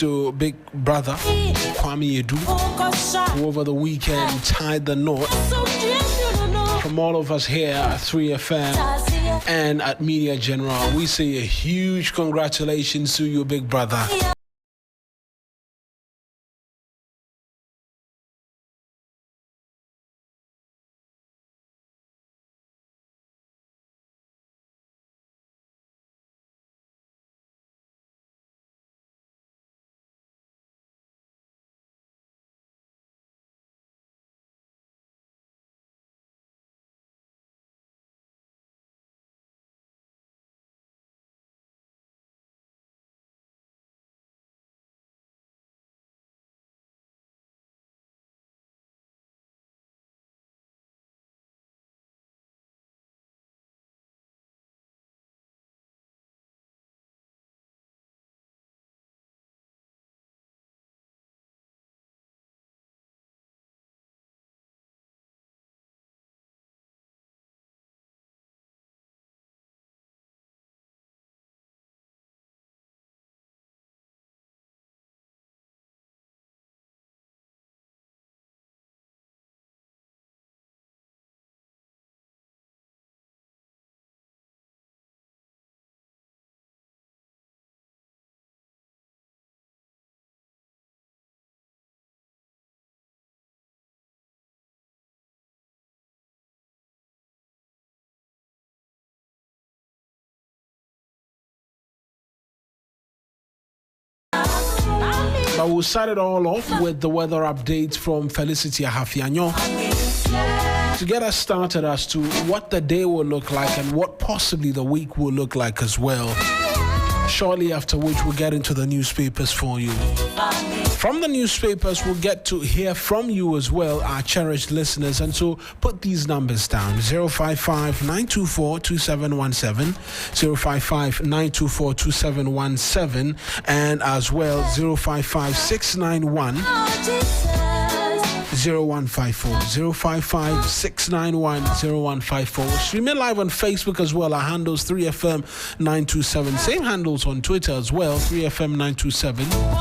to Big Brother Kwame Edu, who over the weekend tied the knot. From all of us here at 3FM and at Media General, we say a huge congratulations to you, Big Brother. But we'll start it all off with the weather updates from Felicity Ahafianyo to get us started as to what the day will look like and what possibly the week will look like as well. Shortly after which we'll get into the newspapers for you. From the newspapers, we'll get to hear from you as well, our cherished listeners. And so put these numbers down: 055-924-2717, 055-924-2717, and as well 055-691 0154, 055-691-0154. Streaming live on Facebook as well. Our handles 3FM927. Same handles on Twitter as well, 3FM927.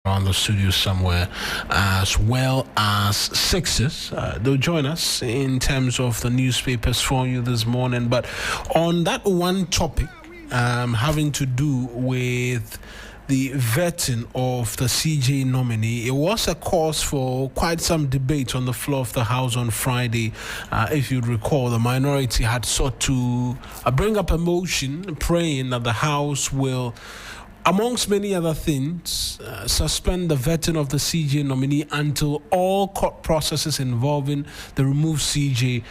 Around the studio somewhere, as well as Sixes. They'll join us in terms of the newspapers for you this morning. But on that one topic, having to do with the vetting of the CJ nominee. It was a cause for quite some debate on the floor of the House on Friday. If you'd recall, the minority had sought to bring up a motion praying that the House will, amongst many other things, suspend the vetting of the CJ nominee until all court processes involving the removed CJ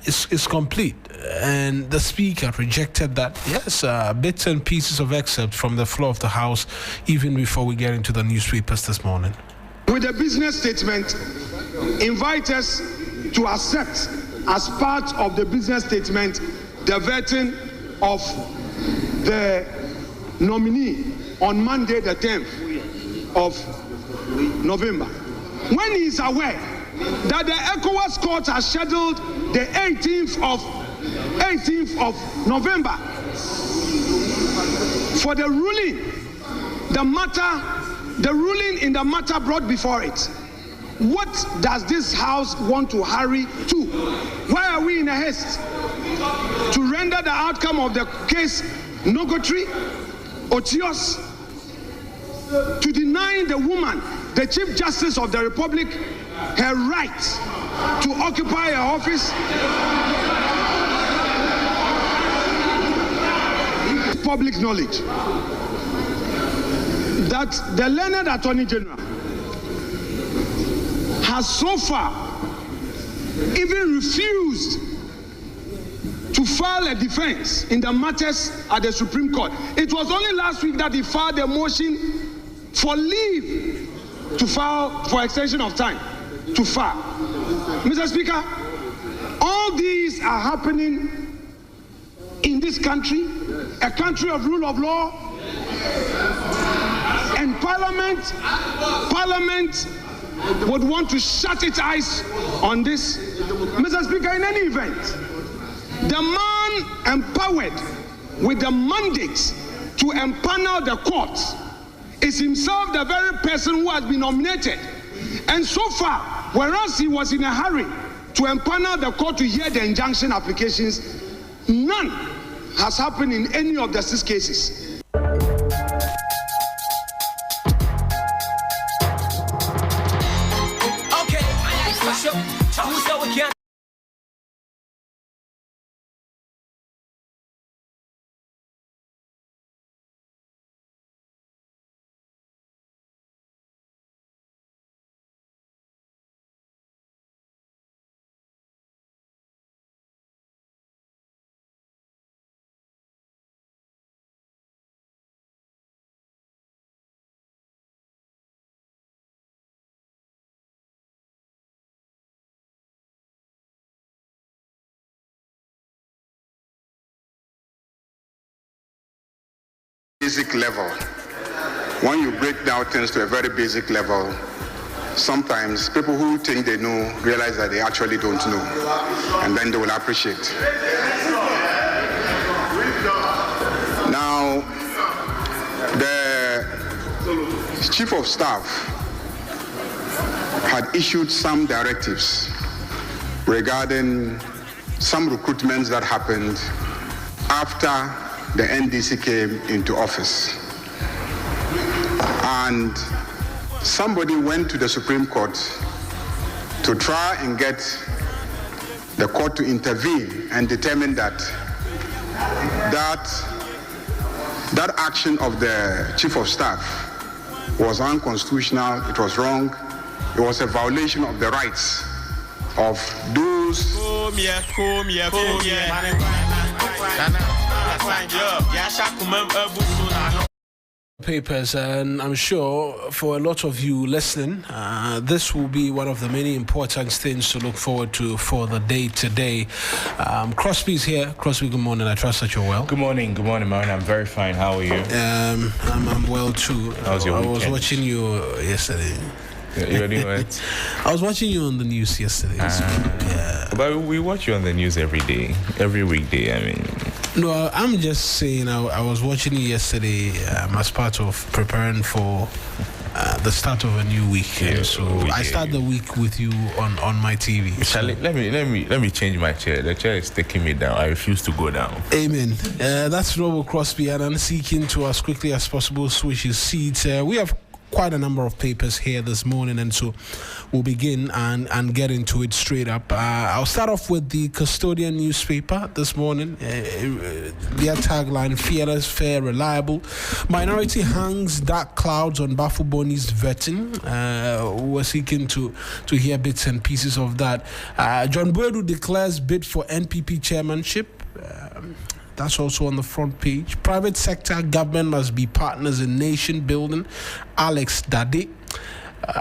is complete. And the Speaker rejected that. Yes, bits and pieces of excerpt from the floor of the House, even before we get into the newspapers this morning. With the business statement, invite us to accept as part of the business statement the vetting of the nominee on Monday the 10th of November. When he is aware that the ECOWAS court has scheduled the 18th of November for the ruling in the matter brought before it. What does this House want to hurry to? Why are we in a haste? To render the outcome of the case nugatory, otious, to deny the woman, the Chief Justice of the Republic, her right to occupy her office. Public knowledge that the learned Attorney General has so far even refused to file a defense in the matters at the Supreme Court. It was only last week that he filed a motion for leave to file for extension of time to file. Mr. Speaker, all these are happening in this country, a country of rule of law, and Parliament would want to shut its eyes on this. Mr. Speaker, in any event, the man empowered with the mandate to empanel the courts is himself the very person who has been nominated. And so far, whereas he was in a hurry to empanel the court to hear the injunction applications, none has happened in any of the 6 cases. Basic level. When you break down things to a very basic level, sometimes people who think they know realize that they actually don't know, and then they will appreciate. Now, the Chief of Staff had issued some directives regarding some recruitments that happened after the NDC came into office. And somebody went to the Supreme Court to try and get the court to intervene and determine that action of the Chief of Staff was unconstitutional, it was wrong, it was a violation of the rights of those papers. And I'm sure for a lot of you listening, this will be one of the many important things to look forward to for the day today. Crosby's here. Crosby, good morning. I trust that you're well. Good morning, Martin. I'm very fine. How are you? I'm well too. How was your weekend? I was watching you yesterday. You were doing what? I was watching you on the news yesterday. Yeah. But we watch you on the news every day, every weekday. I mean. No, I'm just saying I was watching you yesterday as part of preparing for the start of a new week. I start the week with you on my TV. Charlie, let me change my chair. The chair is taking me down. I refuse to go down. Amen. That's Robo Crosby, and I'm seeking to as quickly as possible switch his seats. We have quite a number of papers here this morning, and so we'll begin and get into it straight up. I'll start off with the Custodian newspaper this morning. Their tagline: fearless, fair, reliable. Minority hangs dark clouds on Bafuboni's vetting. We're seeking to hear bits and pieces of that. John Boadu declares bid for NPP chairmanship. That's also on the front page. Private sector, government must be partners in nation building. Alex Dade.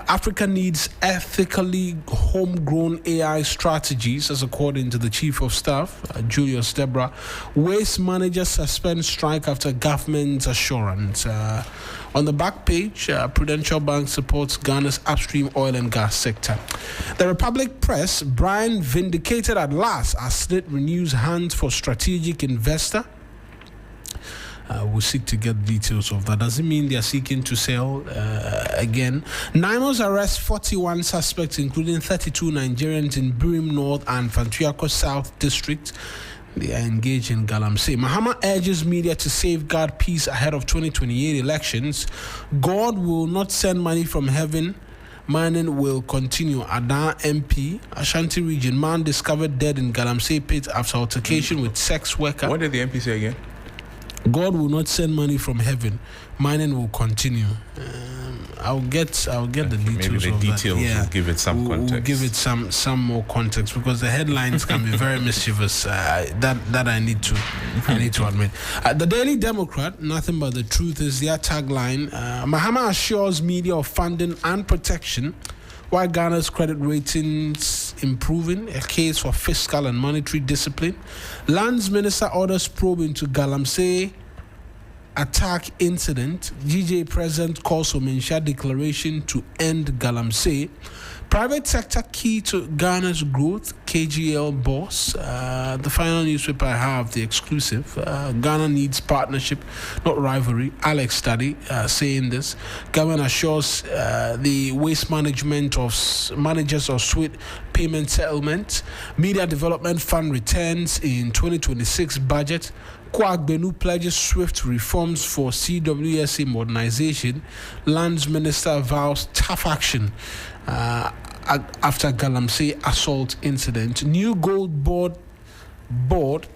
Africa needs ethically homegrown AI strategies, as according to the Chief of Staff, Julius Debra. Waste managers suspend strike after government assurance. On the back page, Prudential Bank supports Ghana's upstream oil and gas sector. The Republic Press: Brian vindicated at last as SNIT renews hands for strategic investor. We'll seek to get details of that. Doesn't mean they are seeking to sell again. NIMOS arrests 41 suspects, including 32 Nigerians in Birim North and Fantuako South District. They are engaged in Galamsey. Mahama urges media to safeguard peace ahead of 2028 elections. God will not send money from heaven. Mining will continue. Adan MP, Ashanti region. Man discovered dead in Galamsey pit after altercation with sex worker. What did the MP say again? God will not send money from heaven. Mining will continue. I'll get the details. Maybe the details will give it some context. We'll give it some more context, because the headlines can be very mischievous. That I need to admit. The Daily Democrat, nothing but the truth is their tagline. Mahama assures media of funding and protection, while Ghana's credit ratings improving, a case for fiscal and monetary discipline. Lands Minister orders probe into Galamsey attack incident. GJ President calls for Mensah declaration to end Galamsey. Private sector key to Ghana's growth. KGL boss. The final newspaper I have, the exclusive. Ghana needs partnership, not rivalry. Alex Study saying this. Government assures the waste management of managers of SWIT payment settlement. Media Development Fund returns in 2026 budget. Kwak Benu pledges swift reforms for CWSA modernization. Lands Minister vows tough action after Galamsey assault incident. New gold board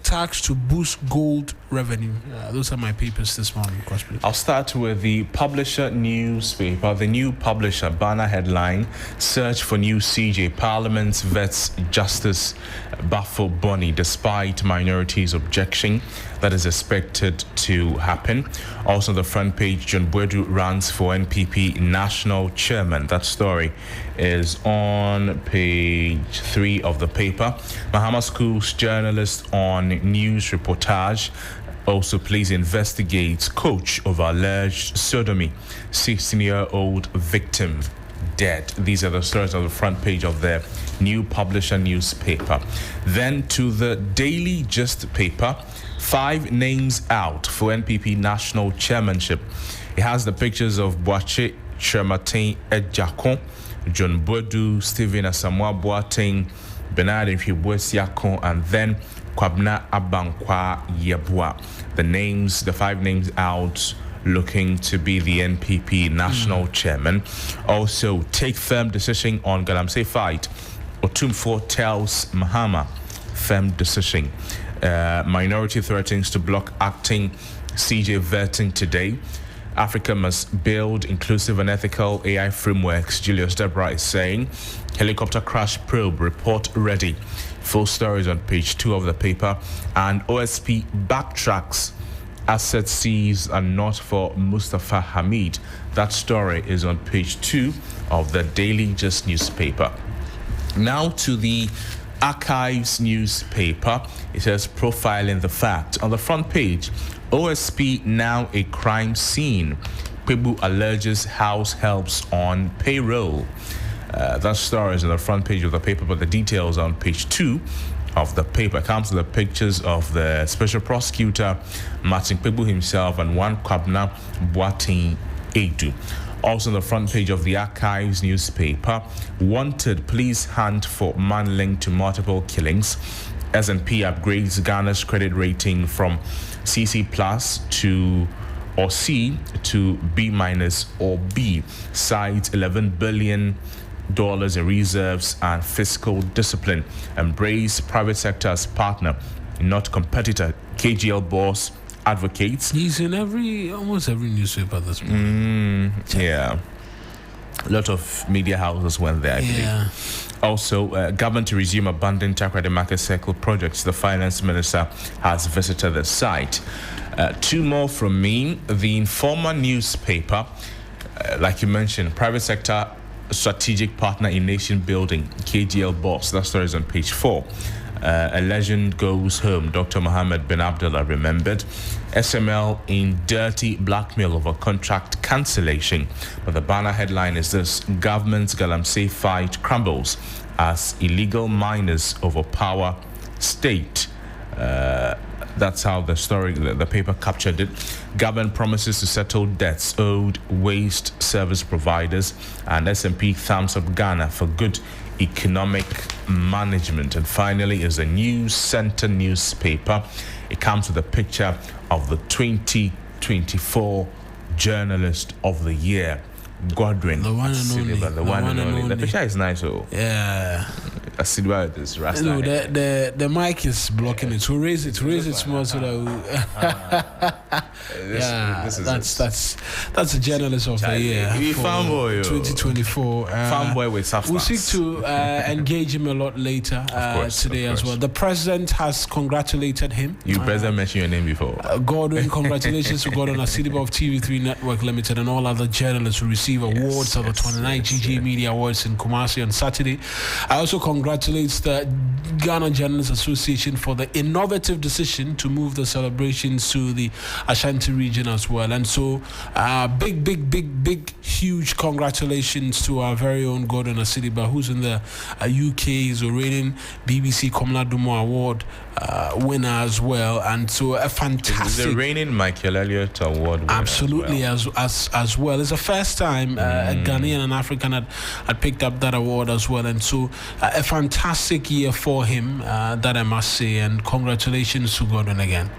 tax to boost gold revenue. Those are my papers this morning. I'll start with the Publisher newspaper. The New Publisher banner headline: search for new CJ. Parliament vets Justice Bafuboni despite minorities' objection. That is expected to happen. Also on the front page, John Boadu runs for NPP national chairman. That story is on page 3 of the paper. Mahama School's journalist on news reportage. Also, police investigates coach of alleged sodomy. 16-year-old victim dead. These are the stories on the front page of the New Publisher newspaper. Then to the Daily Gist paper. 5 names out for NPP national chairmanship. It has the pictures of Boache Trematin Edjakon, John Boadu, Stephen Asamoah Boateng, Bernard Mfibuesiakon, and then Kwabna Abankwa Yeboah. The 5 names out looking to be the NPP national chairman. Also, take firm decision on Galamsey fight. Otumfuo tells Mahama firm decision. Minority threatens to block acting CJ vetting today. Africa must build inclusive and ethical AI frameworks, Julius Debra is saying. Helicopter crash probe report ready. Full stories on page 2 of the paper. And OSP backtracks. Asset seized and not for Mustafa Hamid. That story is on page 2 of the Daily Gist newspaper. Now to the Archives newspaper. It says profiling the fact. On the front page, OSP now a crime scene. Pebu alleges house helps on payroll. That story is on the front page of the paper, but the details on page 2 of the paper. Comes with the pictures of the special prosecutor Martin Pebu himself and one Kwabna Boateng Edu. Also on the front page of the Archives newspaper, wanted police hunt for man linked to multiple killings. S&P upgrades Ghana's credit rating from CC plus to or C to B minus or B. Cites $11 billion in reserves and fiscal discipline. Embrace private sector as partner, not competitor. KGL boss advocates. He's in almost every newspaper this morning. Yeah. A lot of media houses went there, I believe. Also, government to resume abandoned Takoradi Market Circle projects. The finance minister has visited the site. Two more from me. The Informer newspaper, like you mentioned, private sector strategic partner in nation building, KGL boss. That story is on page 4. A legend goes home. Dr. Mohammed bin Abdullah remembered. SML in dirty blackmail over contract cancellation. But the banner headline is this: government's Galamsey fight crumbles as illegal miners overpower state. That's how the story, the paper captured it. Government promises to settle debts owed waste service providers, and S&P thumbs up Ghana for good economic management. And finally is a News Center newspaper. It comes with a picture of the 2024 Journalist of the Year, Godwin. The one and only. The one and only. The picture is nice, oh. Yeah. I see about this Rasta. No, the mic is blocking it. So raise it more so that that's a Journalist of the Year. Fanboy, 2024. Fanboy with substance. We'll seek to engage him a lot later today as well. The president has congratulated him. You president mentioned your name before. Godwin, congratulations to Godwin Asidiba of TV3 Network Limited and all other journalists who receive awards at the 29th GG Media Awards in Kumasi on Saturday. I also congratulates the Ghana Journalists Association for the innovative decision to move the celebrations to the Ashanti region as well. And so big huge congratulations to our very own Godwin Asidiba, who's in the UK. He's a reigning BBC Komla Dumo Award winner as well. And so a fantastic, the reigning Michael Elliott Award winner. Absolutely, as well. It's the first time a Ghanaian and African had picked up that award as well. And so a fantastic year for him, that I must say, and congratulations to Gordon again.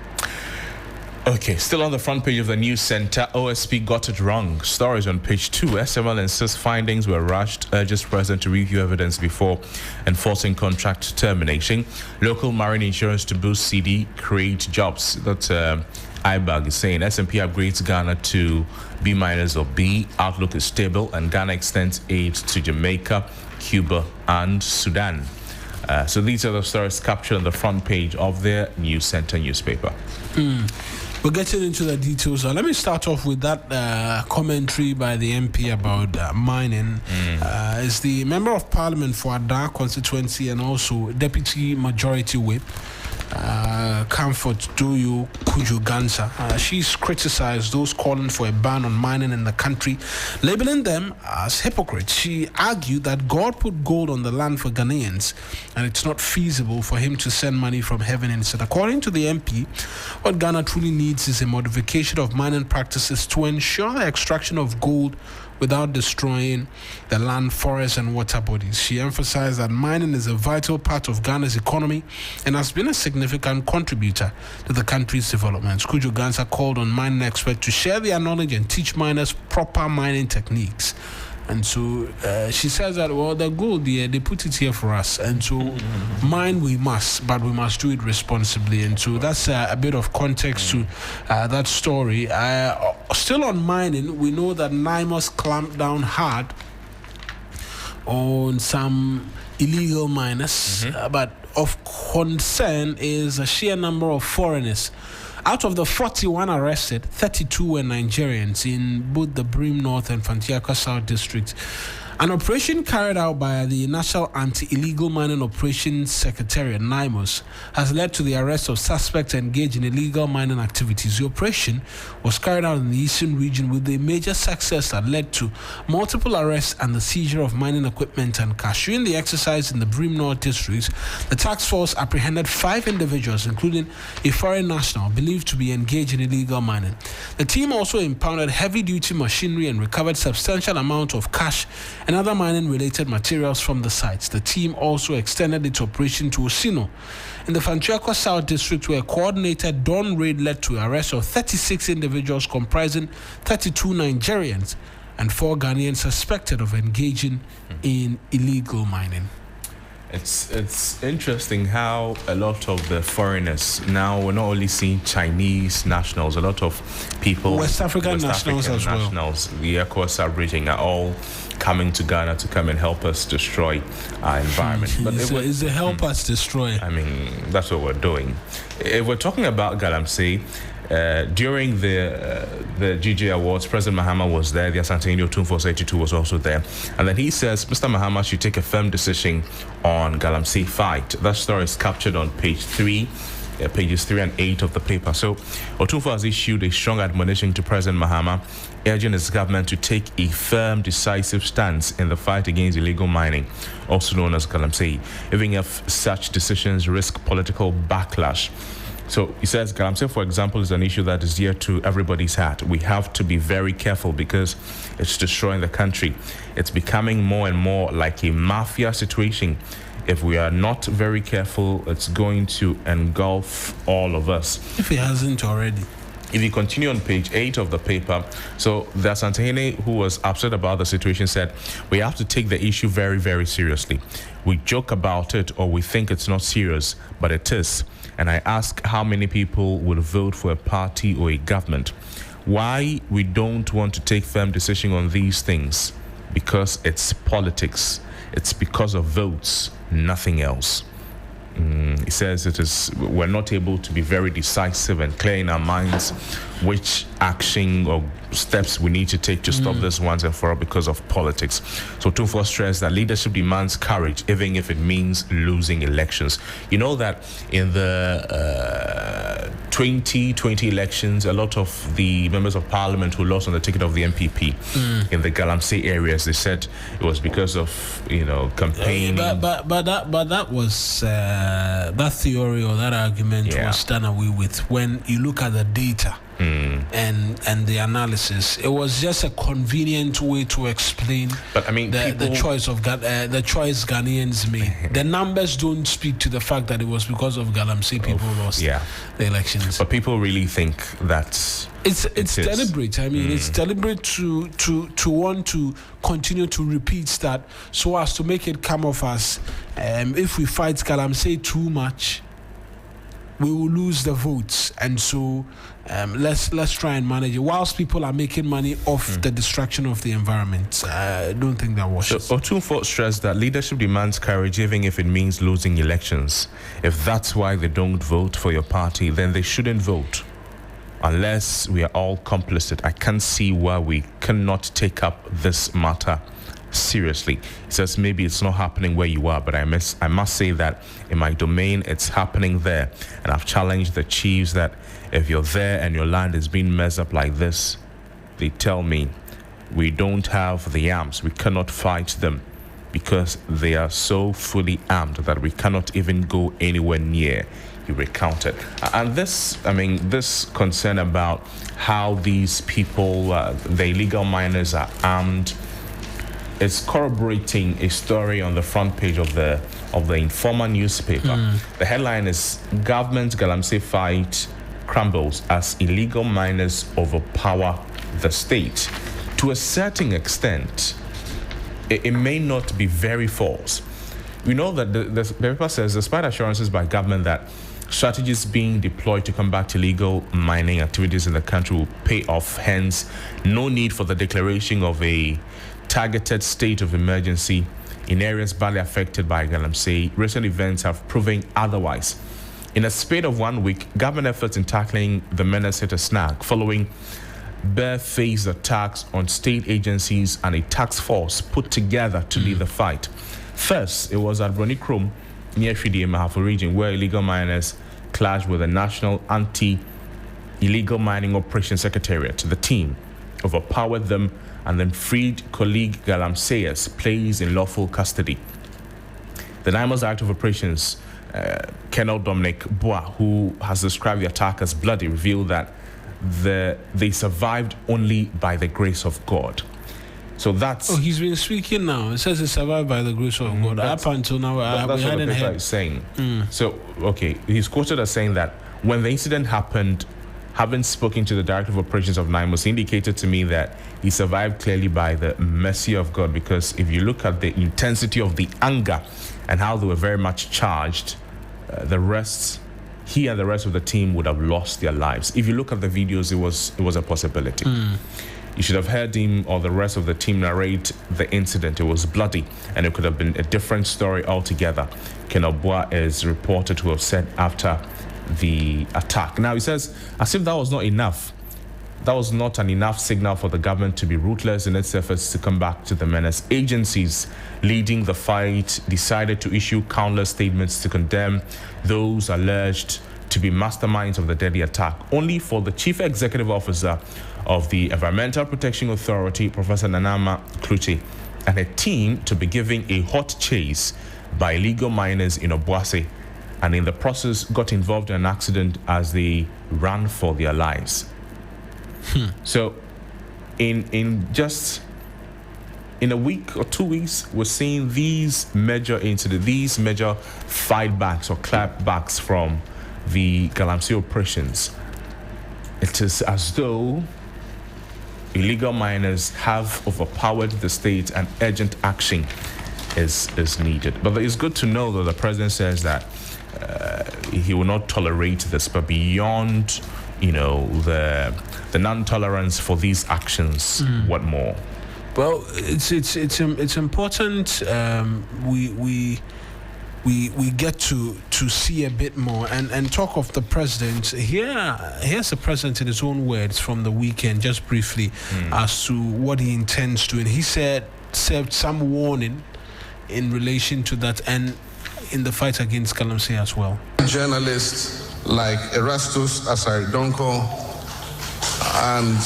Okay, still on the front page of the News Center, OSP got it wrong. Stories on page 2. SML insists findings were rushed, urges president to review evidence before enforcing contract termination. Local marine insurance to boost CD, create jobs. That's IBAG is saying. S&P upgrades Ghana to B minus or B. Outlook is stable, and Ghana extends aid to Jamaica, Cuba, and Sudan. So these are the stories captured on the front page of their News Center newspaper. We're getting into the details. Let me start off with that commentary by the MP about mining. It's the Member of Parliament for Ada constituency and also Deputy Majority Whip, Comfort Duyu Kuju Gansa. She's criticized those calling for a ban on mining in the country, labeling them as hypocrites. She argued that God put gold on the land for Ghanaians and it's not feasible for him to send money from heaven instead. According to the MP, what Ghana truly needs is a modification of mining practices to ensure the extraction of gold without destroying the land, forests, and water bodies. She emphasized that mining is a vital part of Ghana's economy and has been a significant contributor to the country's development. Kujo Gansa called on mining experts to share their knowledge and teach miners proper mining techniques. And so she says that, well, the gold, they put it here for us. And so mine we must, but we must do it responsibly. And so that's a bit of context to that story. Still on mining, we know that NIMOS clamped down hard on some illegal miners. But of concern is a sheer number of foreigners. Out of the 41 arrested, 32 were Nigerians in both the Brim North and Fantiaka South districts. An operation carried out by the National Anti-Illegal Mining Operations Secretariat, NIMOS, has led to the arrest of suspects engaged in illegal mining activities. The operation was carried out in the eastern region with a major success that led to multiple arrests and the seizure of mining equipment and cash. During the exercise in the Brim North districts, the task force apprehended 5 individuals, including a foreign national believed to be engaged in illegal mining. The team also impounded heavy-duty machinery and recovered substantial amount of cash and other mining-related materials from the sites. The team also extended its operation to Osino in the Fantuakwa South District, where a coordinated dawn raid led to the arrest of 36 individuals comprising 32 Nigerians and 4 Ghanaians suspected of engaging in illegal mining. It's interesting how a lot of the foreigners now, we're not only seeing Chinese nationals, a lot of people, West African nationals as well. The ECOWAS region are all coming to Ghana to come and help us destroy our environment. But it's a help us destroy. I mean, that's what we're doing. If we're talking about Galamsey, during the GJ Awards, President Mahama was there. The Asante Otumfuo 82 was also there. And then he says Mr. Mahama should take a firm decision on Galamsey fight. That story is captured on pages 3 and 8 of the paper. So Otumfuo has issued a strong admonition to President Mahama, urging his government to take a firm, decisive stance in the fight against illegal mining, also known as Galamsey, even if such decisions risk political backlash. So he says Galamsey, for example, is an issue that is dear to everybody's heart. We have to be very careful because it's destroying the country. It's becoming more and more like a mafia situation. If we are not very careful, it's going to engulf all of us. If it hasn't already. If you continue on page 8 of the paper, so the Asantehene, who was upset about the situation, said, we have to take the issue very, very seriously. We joke about it or we think it's not serious, but it is. And I ask how many people will vote for a party or a government. Why we don't want to take firm decision on these things? Because it's politics. It's because of votes, nothing else. He says we're not able to be very decisive and clear in our minds which action or steps we need to take to stop this once and for all because of politics. So Otumfuo stressed that leadership demands courage, even if it means losing elections. You know that in the 2020 elections, a lot of the members of parliament who lost on the ticket of the MPP in the Galamsey areas, they said it was because of campaigning. But that was that theory or that argument was done away with when you look at the data. And the analysis. It was just a convenient way to explain. But I mean, the choice Ghanaians made. The numbers don't speak to the fact that it was because of Galamsey people lost the elections. But people really think that it's deliberate. I mean, it's deliberate to want to continue to repeat that so as to make it come off as if we fight Galamsey too much, we will lose the votes, and so let's try and manage it whilst people are making money off the destruction of the environment. I don't think that washes. So Otumfuo stressed that leadership demands courage, even if it means losing elections. If that's why they don't vote for your party, then they shouldn't vote. Unless we are all complicit, I can't see why we cannot take up this matter seriously. He says maybe it's not happening where you are, but I must say that in my domain it's happening there, and I've challenged the chiefs that if you're there and your land is being messed up like this, they tell me we don't have the arms, we cannot fight them because they are so fully armed that we cannot even go anywhere near. He recounted. And this concern about how these people, the illegal miners, are armed, is corroborating a story on the front page of the Informer newspaper. The headline is Government Galamsey Fight Crumbles as Illegal Miners Overpower the State. To a certain extent, it may not be very false. We know that the paper says, despite assurances by government that strategies being deployed to combat illegal mining activities in the country will pay off, hence no need for the declaration of a targeted state of emergency in areas badly affected by Galamsey. Recent events have proven otherwise. In a span of 1 week, government efforts in tackling the menace hit a snag following barefaced attacks on state agencies and a task force put together to lead the fight. First, it was at Broni Krom near Fidi Mahafo region where illegal miners clashed with the National Anti-Illegal Mining Operations Secretariat. The team overpowered them and then freed colleague Galamsey's placed in lawful custody. The NIMO's Director of Operations, Colonel Dominic Bois, who has described the attack as bloody, revealed that they survived only by the grace of God. So that's... Oh, he's been speaking now. It says he survived by the grace of God. Up until now, that's we what hadn't the paper heard. is saying. So, okay, he's quoted as saying that when the incident happened, having spoken to the Director of Operations of NIMOS, he indicated to me that he survived clearly by the mercy of God, because if you look at the intensity of the anger and how they were very much charged, he and the rest of the team would have lost their lives. If you look at the videos, it was a possibility. You should have heard him or the rest of the team narrate the incident. It was bloody, and it could have been a different story altogether. Colonel Bois is reported to have said after the attack. Now, he says, as if that was not enough, that was not an enough signal for the government to be ruthless in its efforts to come back to the menace. Agencies leading the fight decided to issue countless statements to condemn those alleged to be masterminds of the deadly attack, only for the Chief Executive Officer of the Environmental Protection Authority, Professor Nanama Kluche, and a team to be giving a hot chase by illegal miners in Obuasi, and in the process got involved in an accident as they ran for their lives. So in a week or 2 weeks, we're seeing these major incidents, these major fight backs or clap backs from the Galamsey operations. It is as though illegal miners have overpowered the state and urgent action is needed. But it's good to know that the president says that he will not tolerate this, but beyond, the non-tolerance for these actions, what more? Well, it's important. We get to see a bit more and talk of the president. Here's the president in his own words from the weekend, just briefly, as to what he intends to. And he served some warning in relation to that and in the fight against Galamsey as well. Journalists like Erastus Asaridonko and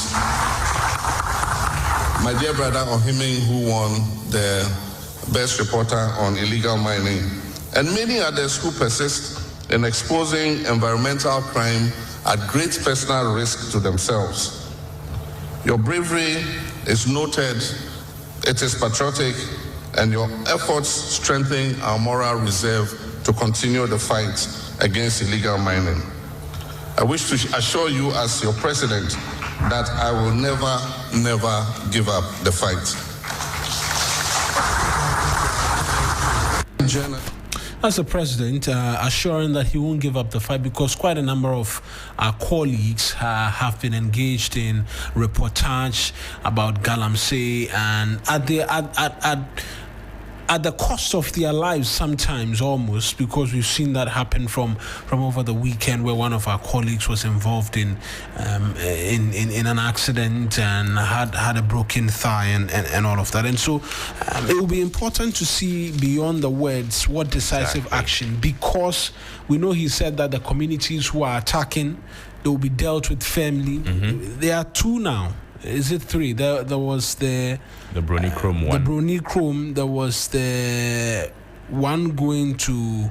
my dear brother Ohiming, who won the Best Reporter on Illegal Mining, and many others who persist in exposing environmental crime at great personal risk to themselves. Your bravery is noted, it is patriotic, and your efforts strengthen our moral reserve to continue the fight against illegal mining. I wish to assure you as your president that I will never give up the fight. As the president, assuring that he won't give up the fight, because quite a number of our colleagues have been engaged in reportage about Galamsey, and at the cost of their lives sometimes, almost, because we've seen that happen from over the weekend, where one of our colleagues was involved in an accident and had a broken thigh and all of that. And so it will be important to see beyond the words what decisive action, because we know he said that the communities who are attacking, they will be dealt with firmly. There are two now. Is it three? There was the Broni Krom one. The Broni Krom. There was the one going to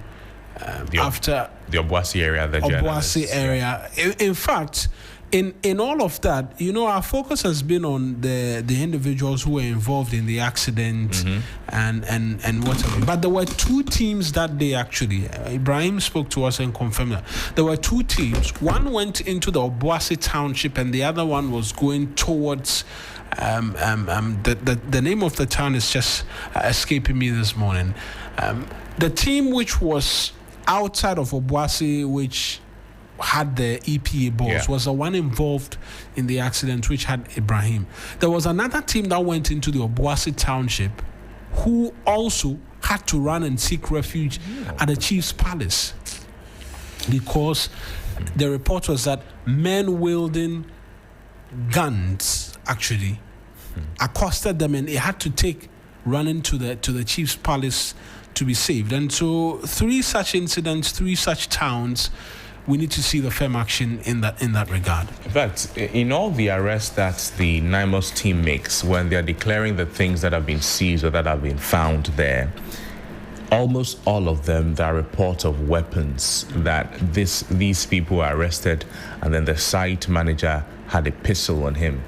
after the Obuasi area. The Obuasi area. In fact, in all of that, our focus has been on the individuals who were involved in the accident and whatever. But there were two teams that day, actually. Ibrahim spoke to us and confirmed that. There were two teams. One went into the Obuasi township and the other one was going towards the name of the town is just escaping me this morning. The team which was outside of Obuasi, which had the EPA balls, was the one involved in the accident, which had Ibrahim. There was another team that went into the Obuasi township who also had to run and seek refuge at the chief's palace, because the report was that men wielding guns, actually, accosted them, and it had to run into the chief's palace to be saved. And so 3 such incidents, 3 such towns, we need to see the firm action in that regard. But in all the arrests that the NIMOS team makes, when they're declaring the things that have been seized or that have been found there, almost all of them, there are reports of weapons that these people were arrested, and then the site manager had a pistol on him.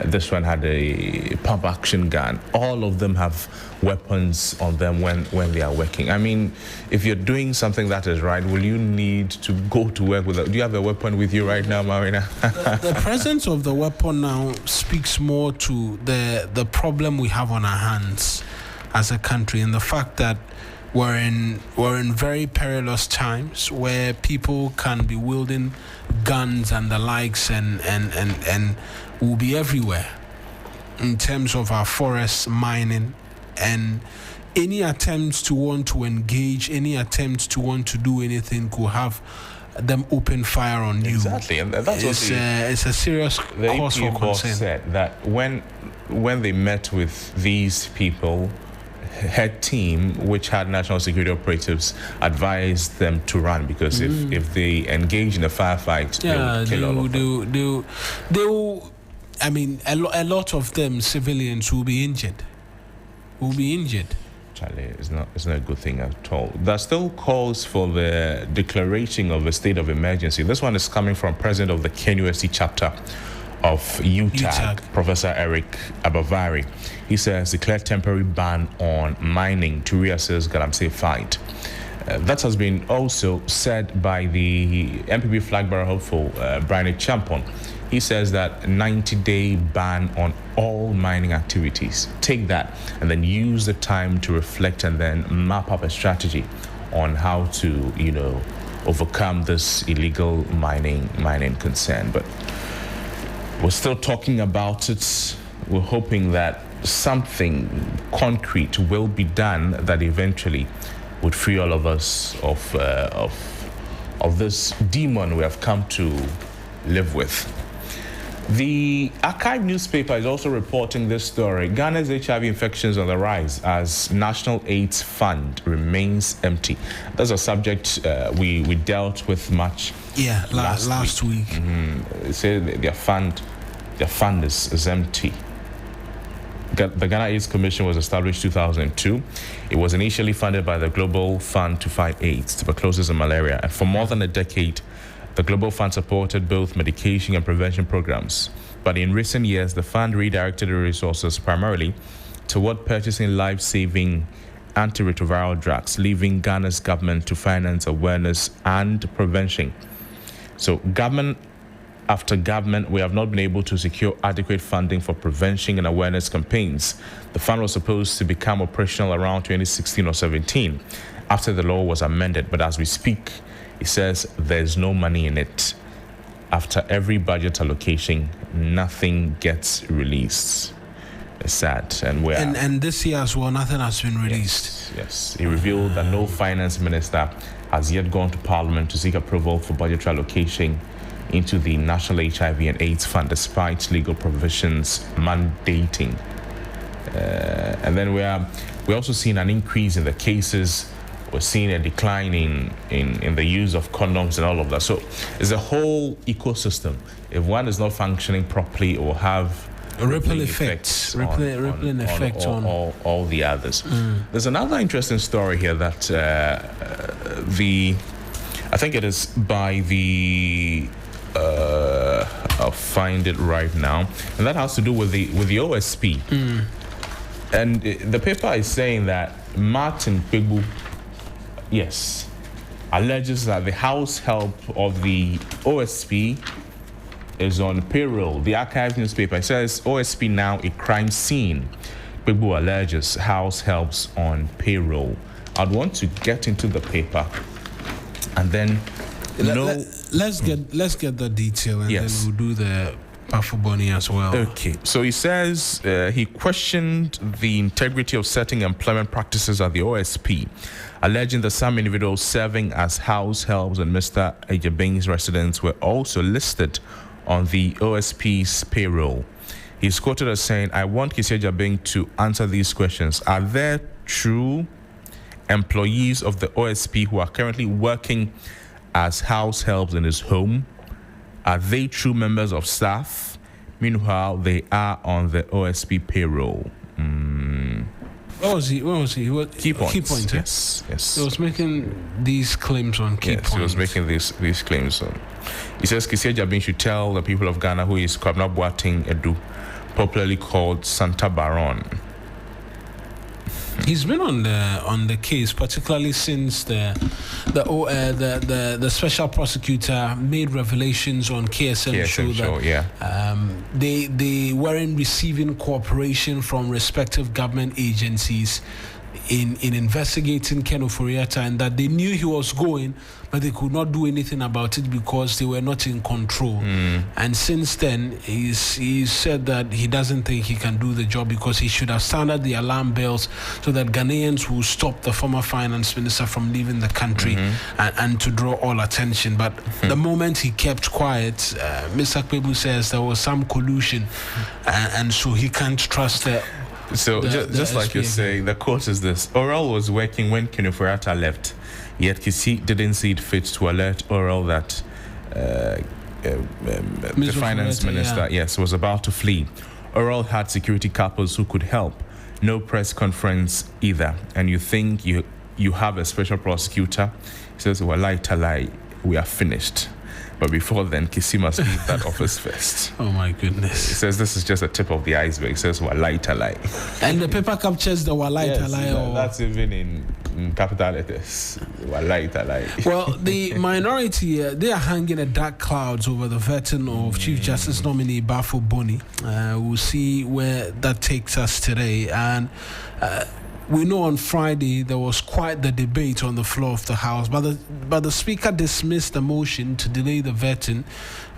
This one had a pump action gun. All of them have weapons on them when they are working. I mean, if you're doing something that is right, will you need to go to work with do you have a weapon with you right now, Marina? The presence of the weapon now speaks more to the problem we have on our hands as a country, and the fact that we're in very perilous times where people can be wielding guns and the likes, and will be everywhere in terms of our forests, mining, and any attempts to want to engage, any attempts to want to do anything could have them open fire on you. Exactly, and that's it's a serious cause for concern. Said that when they met with these people, head team, which had national security operatives, advised them to run, because if they engage in a firefight, they will kill all of them. They will. I mean, a lot of them, civilians, will be injured. Charlie, it's not a good thing at all. There still calls for the declaration of a state of emergency. This one is coming from President of the KNUST chapter of UTAG, Professor Eric Abavari. He says declare temporary ban on mining to reassess Galamsey fight. That has been also said by the MPP flag bearer hopeful Brian Champon. He says that 90-day ban on all mining activities. Take that and then use the time to reflect and then map up a strategy on how to, overcome this illegal mining concern. But we're still talking about it. We're hoping that something concrete will be done that eventually would free all of us of this demon we have come to live with. The Archive newspaper is also reporting this story. Ghana's HIV infections on the rise as National AIDS Fund remains empty. That's a subject we dealt with much. Yeah, last week. They say their fund is empty. The Ghana AIDS Commission was established in 2002. It was initially funded by the Global Fund to fight AIDS, tuberculosis, and malaria. And for more than a decade, the Global Fund supported both medication and prevention programs. But in recent years, the fund redirected the resources primarily toward purchasing life-saving antiretroviral drugs, leaving Ghana's government to finance awareness and prevention. So government after government, we have not been able to secure adequate funding for prevention and awareness campaigns. The fund was supposed to become operational around 2016 or 17 after the law was amended. But as we speak, it says there's no money in it. After every budget allocation, nothing gets released. It's sad. And this year as well, nothing has been released. Yes. He revealed that no finance minister has yet gone to Parliament to seek approval for budgetary allocation into the National HIV and AIDS Fund, despite legal provisions mandating. And then we're also seeing an increase in the cases. We're seeing a decline in the use of condoms and all of that. So it's a whole ecosystem. If one is not functioning properly, it will have rippling effects on all the others. There's another interesting story here that I think it is by the I'll find it right now, and that has to do with the OSP. And the paper is saying that Martin Pegbu, yes, alleges that the house help of the OSP is on payroll. The Archive newspaper says OSP now a crime scene. Pegbu alleges house helps on payroll. I'd want to get into the paper and then let's get the detail, and yes, then we'll do the Bafuboni as well. Okay, so he says he questioned the integrity of certain employment practices at the OSP, alleging that some individuals serving as house helps and Mr. Ejebing's residents were also listed on the OSP's payroll. He's quoted as saying, I want Kissi Agyabeng to answer these questions. Are there true employees of the OSP who are currently working as house helps in his home? Are they true members of staff? Meanwhile, they are on the OSP payroll. Where was he? Key points. Key points. Yes. He was making these claims on key points. Yes, he was making these claims. He says Kissi Agyabeng should tell the people of Ghana who is Kwabena Boateng Edu, popularly called Santa Baron. He's been on the case, particularly since the special prosecutor made revelations on KSM show that they weren't receiving cooperation from respective government agencies in investigating Ken Ofori-Atta, and that they knew he was going, but they could not do anything about it because they were not in control. And since then, he said that he doesn't think he can do the job because he should have sounded the alarm bells so that Ghanaians will stop the former finance minister from leaving the country and to draw all attention. But the moment he kept quiet, Mr. Kpebu says there was some collusion, and so he can't trust that. So just like you're saying, the quote is this: Oral was working when Ken Ofori-Atta left, yet Kissi didn't see it fit to alert Oral that the finance minister, was about to flee. Oral had security couples who could help. No press conference either. And you think you have a special prosecutor? He says, Walai talai, we are finished. But before then, Kissi must leave that office first. Oh my goodness. He says this is just a tip of the iceberg. He says Walai talai. And the paper captures the Walai talai. That's even in capital letters. Walai talai. Well, the minority, they are hanging a dark clouds over the vetting of Chief Justice nominee Bafo Boni. We'll see where that takes us today. And we know on Friday there was quite the debate on the floor of the House, but the Speaker dismissed the motion to delay the vetting.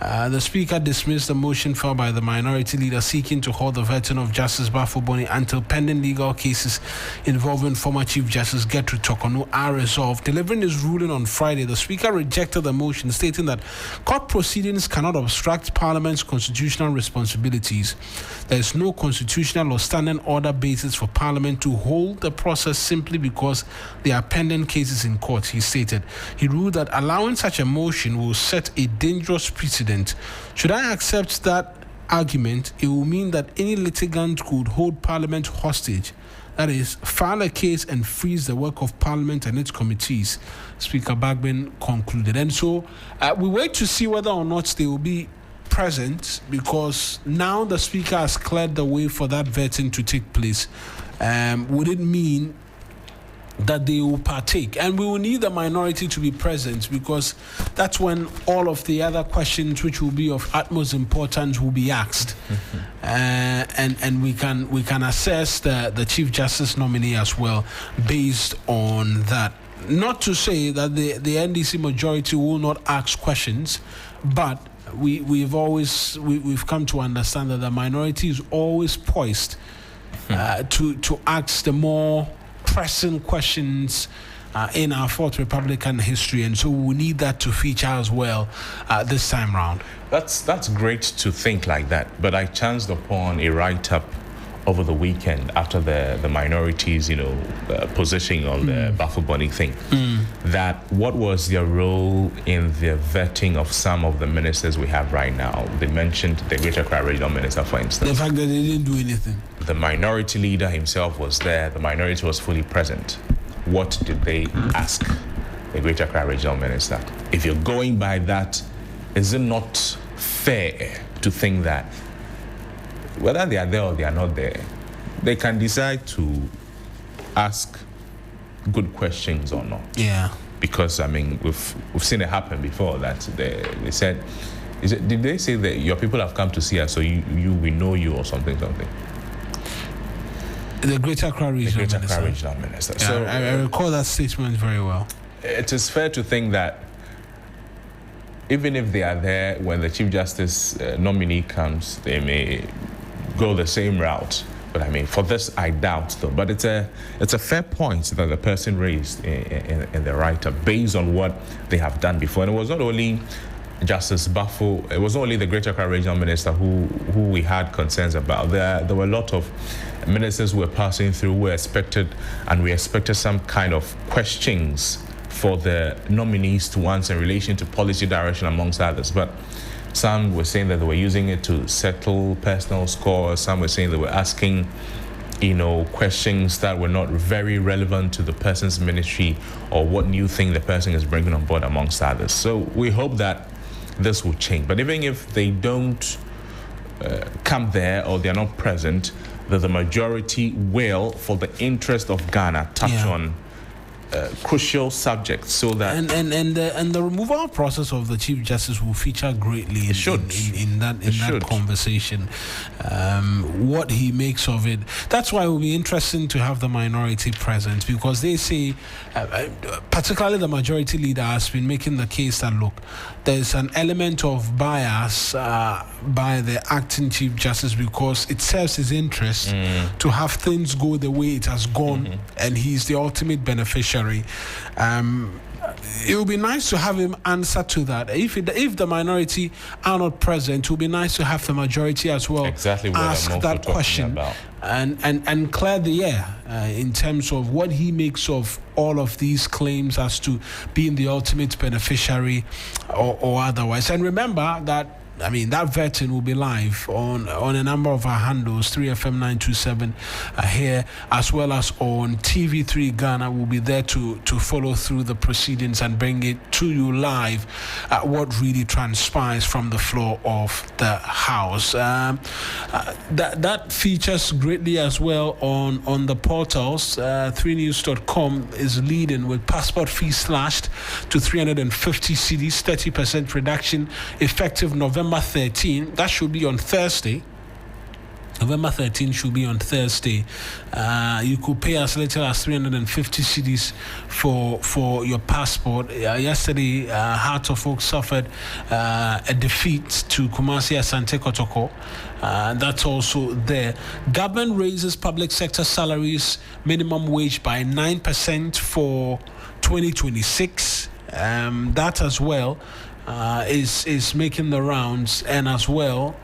The Speaker dismissed the motion filed by the minority leader seeking to hold the vetting of Justice Bafo Boni until pending legal cases involving former Chief Justice Gertrude Torkornoo are resolved. Delivering his ruling on Friday, the Speaker rejected the motion, stating that court proceedings cannot obstruct Parliament's constitutional responsibilities. There is no constitutional or standing order basis for Parliament to hold the process simply because there are pending cases in court, he stated. He ruled that allowing such a motion will set a dangerous precedent. Should I accept that argument, it will mean that any litigant could hold Parliament hostage, that is, file a case and freeze the work of Parliament and its committees, Speaker Bagbin concluded. And so we wait to see whether or not they will be present, because now the Speaker has cleared the way for that vetting to take place. Would it mean that they will partake? And we will need the minority to be present, because that's when all of the other questions which will be of utmost importance will be asked. And we can assess the Chief Justice nominee as well based on that. Not to say that the NDC majority will not ask questions, but we've come to understand that the minority is always poised to ask the more pressing questions in our Fourth Republican history, and so we need that to feature as well this time round. That's great to think like that, but I chanced upon a write-up over the weekend after the minorities, positioning on the Bafo Boni thing, that what was their role in the vetting of some of the ministers we have right now? They mentioned the Greater Accra Regional Minister, for instance. The fact that they didn't do anything. The minority leader himself was there. The minority was fully present. What did they ask the Greater Accra Regional Minister? If you're going by that, is it not fair to think that whether they are there or they are not there, they can decide to ask good questions or not? Yeah. Because we've seen it happen before. That they said, did they say that your people have come to see us, so we know you or something? The Greater Accra Regional Minister. Yeah, so I recall that statement very well. It is fair to think that even if they are there when the Chief Justice nominee comes, they may go the same route. But for this, I doubt, though. But it's a fair point that the person raised in the write-up based on what they have done before. And it was not only Justice Bafo, it was not only the Greater Accra Regional Minister who we had concerns about. There were a lot of ministers who were passing through who were expected, and we expected some kind of questions for the nominees to answer in relation to policy direction, amongst others. But some were saying that they were using it to settle personal scores. Some were saying they were asking, questions that were not very relevant to the person's ministry or what new thing the person is bringing on board, amongst others. So we hope that this will change. But even if they don't come there or they're not present, that the majority will, for the interest of Ghana, touch on crucial subjects, so that and the removal process of the Chief Justice will feature greatly in that conversation. What he makes of it. That's why it will be interesting to have the minority present, because they say, particularly the majority leader has been making the case that, look, there's an element of bias by the acting Chief Justice, because it serves his interest to have things go the way it has gone, and he's the ultimate beneficiary. It would be nice to have him answer to that. If the minority are not present, it would be nice to have the majority as well ask that question and clear the air in terms of what he makes of all of these claims as to being the ultimate beneficiary or otherwise. And remember that that vetting will be live on a number of our handles, 3FM 927 here, as well as on TV3 Ghana. Will be there to follow through the proceedings and bring it to you live, what really transpires from the floor of the House. That features greatly as well on the portals. 3news.com is leading with passport fees slashed to 350 cedis, 30% reduction effective November 13. That should be on Thursday. November 13 should be on Thursday. You could pay as little as 350 cedis for your passport. Yesterday, Heart of Oak suffered a defeat to Kumasi Asante Kotoko. That's also there. Government raises public sector salaries minimum wage by 9% for 2026. That as well is making the rounds, and as well,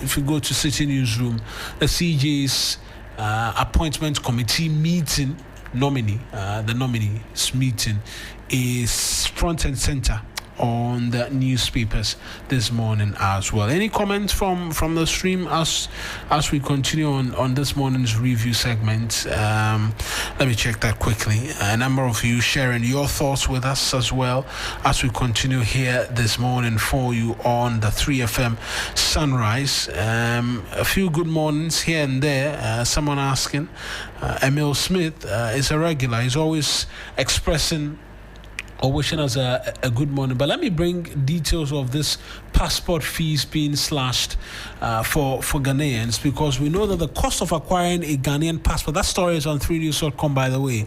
if you go to City Newsroom, the CJ's appointment committee meeting the nominees meeting is front and center on the newspapers this morning as well. Any comments from the stream as we continue on this morning's review segment? Let me check that quickly. A number of you sharing your thoughts with us as well as we continue here this morning for you on the 3FM Sunrise. A few good mornings here and there. Someone asking, Emil Smith is a regular. He's always expressing or wishing us a good morning. But let me bring details of this passport fees being slashed for Ghanaians, because we know that the cost of acquiring a Ghanaian passport, that story is on 3news.com, by the way,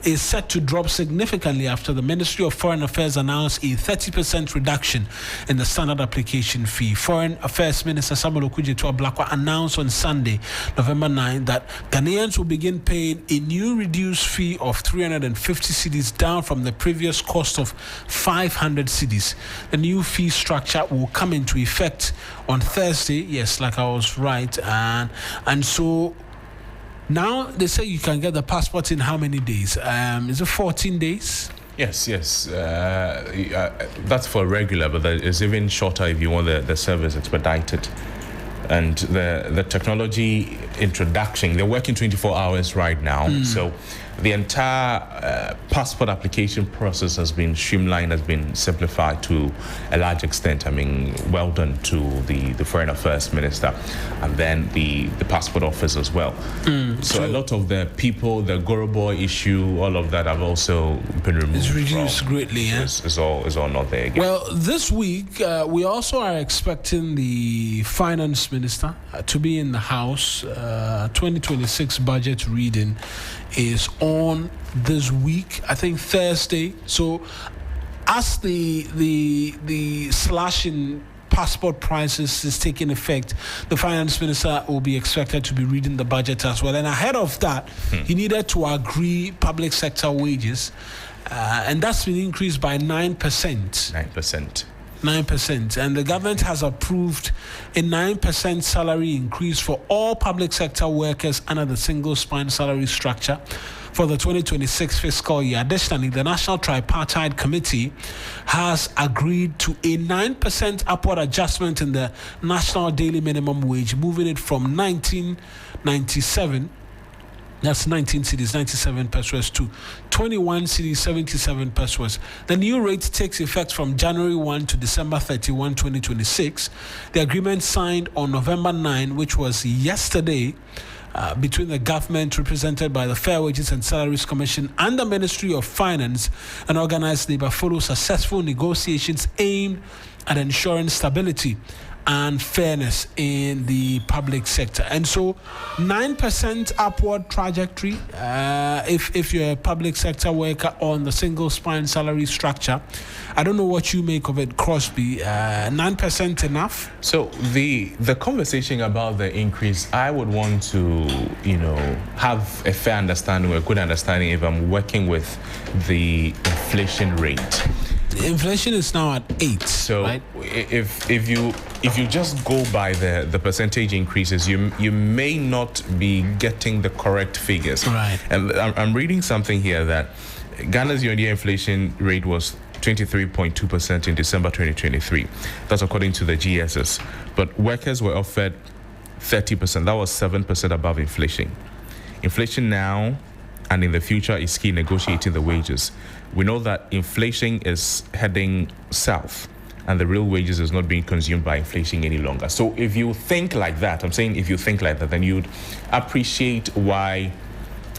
is set to drop significantly after the Ministry of Foreign Affairs announced a 30% reduction in the standard application fee. Foreign Affairs Minister Samuel Okudzeto Ablakwa announced on Sunday, November 9, that Ghanaians will begin paying a new reduced fee of 350 cedis, down from the previous cost of 500 cedis. The new fee structure will come into effect on Thursday. Yes, like I was right. And so now they say you can get the passport in how many days? Is it 14 days? Yes. That's for regular, but it's even shorter if you want the service expedited. And the technology introduction, they're working 24 hours right now. So the entire passport application process has been streamlined, has been simplified to a large extent. Well done to the Foreign Affairs Minister, and then the passport office as well. So a lot of the people, the Goro Boy issue, all of that have also been removed. It's reduced greatly. It's all not there again. Well, this week we also are expecting the Finance Minister to be in the House. 2026 budget reading is on this week, I think Thursday. So as the slashing passport prices is taking effect, the Finance Minister will be expected to be reading the budget as well. And ahead of that, he needed to agree public sector wages, and that's been increased by 9%. 9%. 9%. And the government has approved a 9% salary increase for all public sector workers under the single spine salary structure for the 2026 fiscal year. Additionally, the National Tripartite Committee has agreed to a 9% upward adjustment in the national daily minimum wage, moving it from 1997, that's 19 cedis, 97 pesos, to 21 cedis, 77 pesos. The new rate takes effect from January 1 to December 31, 2026. The agreement signed on November 9, which was yesterday, between the government represented by the Fair Wages and Salaries Commission and the Ministry of Finance and Organized Labor follows successful negotiations aimed at ensuring stability and fairness in the public sector. And so 9% upward trajectory if you're a public sector worker on the single spine salary structure. I don't know what you make of it, Crosby. 9% enough? So the conversation about the increase, I would want to, have a fair understanding or a good understanding if I'm working with the inflation rate. Inflation is now at 8. So right? if you just go by the percentage increases, you may not be getting the correct figures. Right. And I'm reading something here that Ghana's year-on-year inflation rate was 23.2% in December 2023. That's according to the GSS. But workers were offered 30%. That was 7% above inflation. Inflation now and in the future is key negotiating the wages. We know that inflation is heading south and the real wages is not being consumed by inflation any longer. So if you think like that, I'm saying if you think like that, then you'd appreciate why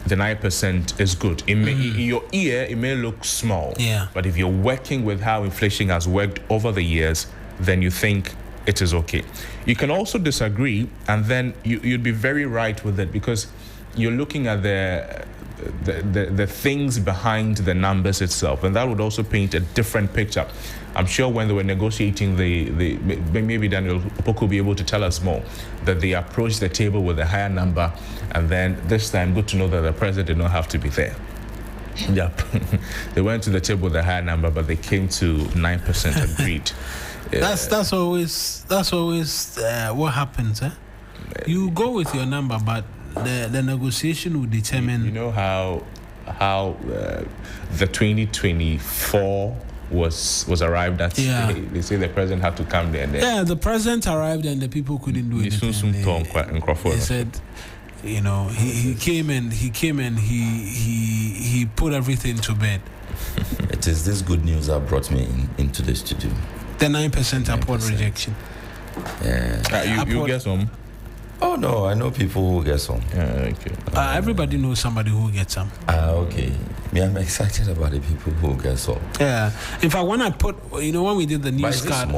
the 9% is good. In your ear, it may look small. Yeah. But if you're working with how inflation has worked over the years, then you think it is okay. You can also disagree, and then you'd be very right with it because you're looking at the things behind the numbers itself, and that would also paint a different picture. I'm sure when they were negotiating maybe Daniel Opoku will be able to tell us more, that they approached the table with a higher number, and then this time good to know that the president did not have to be there. Yep. They went to the table with a higher number, but they came to 9% agreed. That's always what happens. You go with your number, but the negotiation will determine. You know how the 2024 was arrived at. Yeah. They say the president had to come there. Yeah, the president arrived and the people couldn't do anything. They said, he came and he put everything to bed. It is this good news that brought me into the studio. The 9% upward rejection. Yeah. You get some. Oh no, I know people who get some. Okay. Everybody knows somebody who gets some. Okay. Me, I'm excited about the people who get some. Yeah. In fact, when I put, when we did the news card,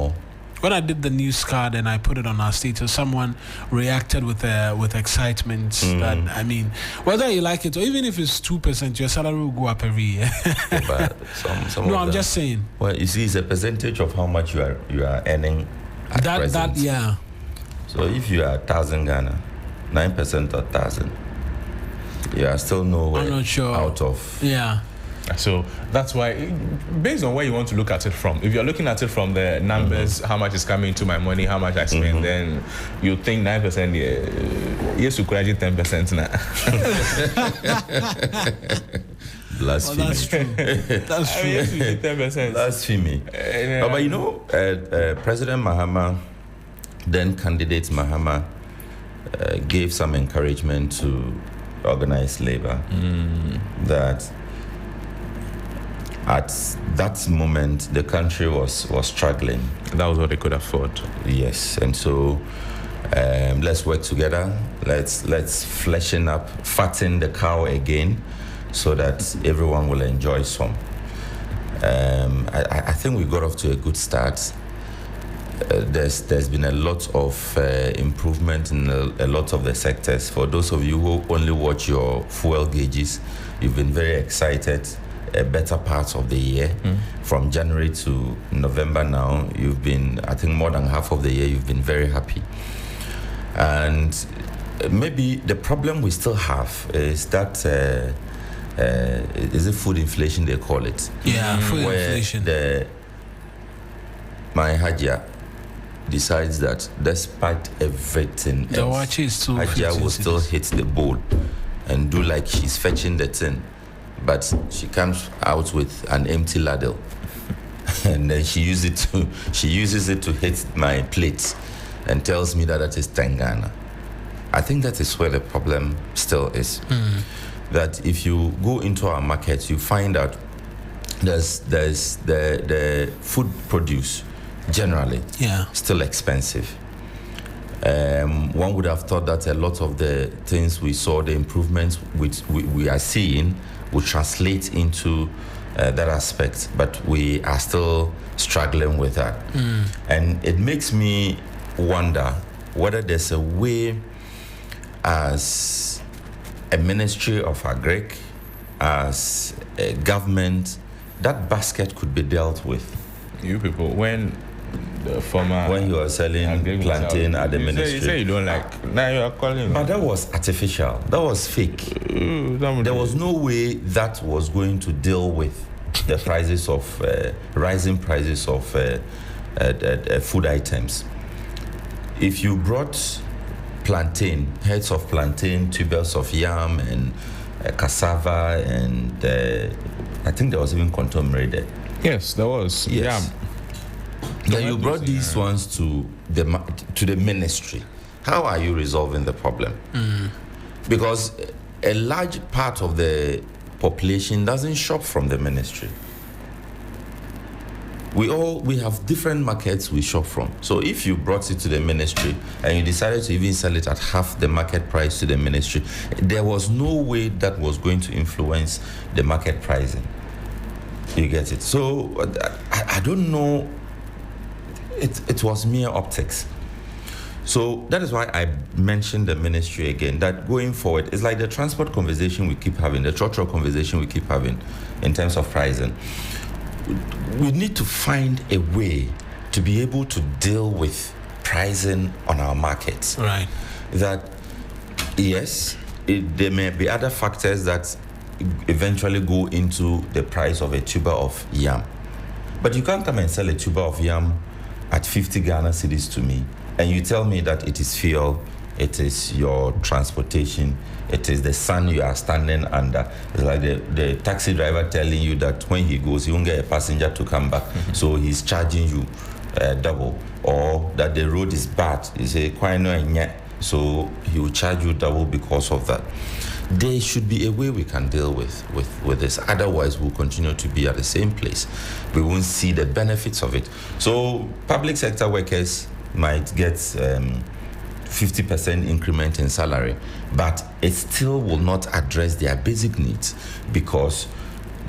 when I did the news card and I put it on our status, someone reacted with excitement. That whether you like it or even if it's 2%, your salary will go up every year. Yeah, but some no, of I'm them, just saying. Well, you see, it's a percentage of how much you are earning at present. Yeah. So if you are 1,000 Ghana, 9% of 1,000, you are still nowhere I'm not sure. out of. Yeah. So that's why, based on where you want to look at it from, if you're looking at it from the numbers, how much is coming to my money, how much I spend, then you think 9%, yes, you could actually 10% now. Blasphemy. That's true. That's true. Yes, you 10%. Blasphemy. But President Mahama, then candidate Mahama, gave some encouragement to organized labor that at that moment the country was struggling. That was what they could afford. Yes, and so let's work together. Let's fatten the cow again, so that everyone will enjoy some. I think we got off to a good start. There's been a lot of improvement in a lot of the sectors. For those of you who only watch your fuel gauges, you've been very excited. A better part of the year, from January to November now, you've been, I think more than half of the year, you've been very happy. And maybe the problem we still have is that, is it food inflation they call it? Yeah, food inflation. my Hajia decides that despite everything else, Hajia will still hit the bowl and do like she's fetching the tin, but she comes out with an empty ladle, and then she uses it to hit my plate, and tells me that is Tangana. I think that is where the problem still is. That if you go into our markets, you find out there's the food produce generally still expensive. One would have thought that a lot of the things we saw, the improvements which we are seeing, would translate into that aspect, but we are still struggling with that. And it makes me wonder whether there's a way, as a Ministry of Agric, as a government, that basket could be dealt with. You people, when you are selling plantain at the ministry, you say you don't like. Now you are calling. But that was artificial. That was fake. There was no way that was going to deal with the prices of rising prices of food items. If you brought plantain, heads of plantain, tubers of yam, and cassava, and I think there was even contemporary there. Yes, there was. Yes. Yam. Then you brought these ones to the ministry. How are you resolving the problem? Because a large part of the population doesn't shop from the ministry. We have different markets we shop from. So if you brought it to the ministry and you decided to even sell it at half the market price to the ministry, there was no way that was going to influence the market pricing. You get it? So I don't know. It was mere optics. So that is why I mentioned the ministry again, that going forward, it's like the transport conversation we keep having, the trotro conversation we keep having in terms of pricing. We need to find a way to be able to deal with pricing on our markets. Right. That, yes, there may be other factors that eventually go into the price of a tuber of yam. But you can't come and sell a tuber of yam at 50 Ghana cedis to me, and you tell me that it is fuel, it is your transportation, it is the sun you are standing under. It's like the taxi driver telling you that when he goes, he won't get a passenger to come back, so he's charging you double. Or that the road is bad, it's a quino, so he will charge you double because of that. There should be a way we can deal with this. Otherwise, we'll continue to be at the same place. We won't see the benefits of it. So public sector workers might get 50% increment in salary, but it still will not address their basic needs, because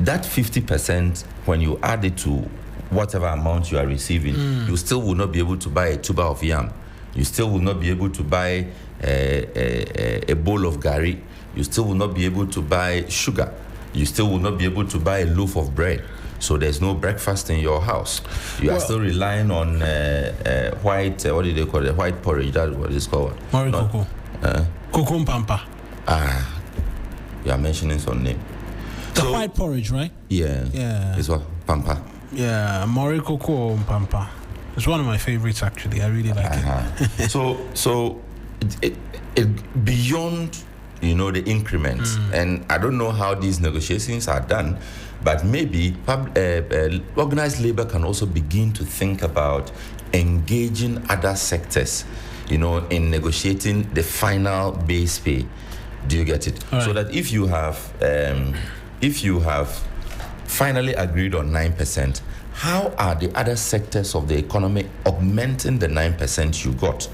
that 50%, when you add it to whatever amount you are receiving, you still will not be able to buy a tuber of yam. You still will not be able to buy a bowl of gari. You still will not be able to buy sugar. You still will not be able to buy a loaf of bread. So there's no breakfast in your house. You are still relying on white, what do they call it? White porridge, that's what it's called. Mori cocoa. Cocoa pampa. You are mentioning some name. The white porridge, right? Yeah. Yeah. It's what? Pampa. Yeah, Mori cocoa pampa. It's one of my favorites, actually. I really like it. So it beyond, the increments, and I don't know how these negotiations are done, but maybe organized labor can also begin to think about engaging other sectors, in negotiating the final base pay. Do you get it? Right. So that if you have finally agreed on 9%, how are the other sectors of the economy augmenting the 9% you got?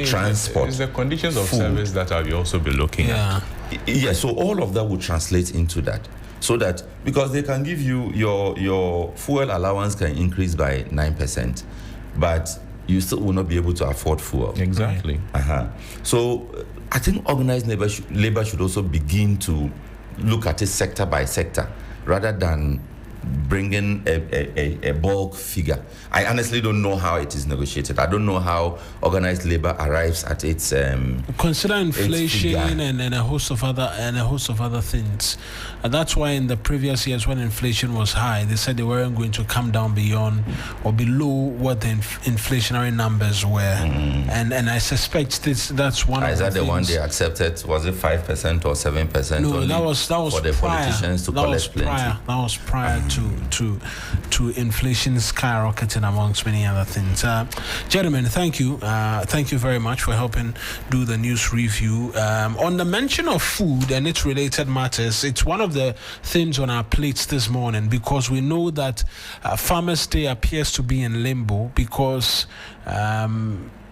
Transport, it's the conditions of food. Service that I'll also be looking at. Yeah, so all of that will translate into that. So that, because they can give you your fuel allowance can increase by 9%, but you still will not be able to afford fuel. Exactly. So I think organized labor should also begin to look at it sector by sector, rather than bringing a bulk figure. I honestly don't know how it is negotiated. I don't know how organized labor arrives at its consider inflation and a host of other things. And that's why in the previous years when inflation was high, they said they weren't going to come down beyond or below what the inflationary numbers were. And I suspect that's one. Is that the things. one they accepted? Was it 5% or 7%? No, that was for the prior. Politicians to collect plenty. That was prior to inflation skyrocketing, amongst many other things. Gentlemen, thank you very much for helping do the news review. On the mention of food and its related matters, it's one of the things on our plates this morning, because we know that Farmers' Day appears to be in limbo because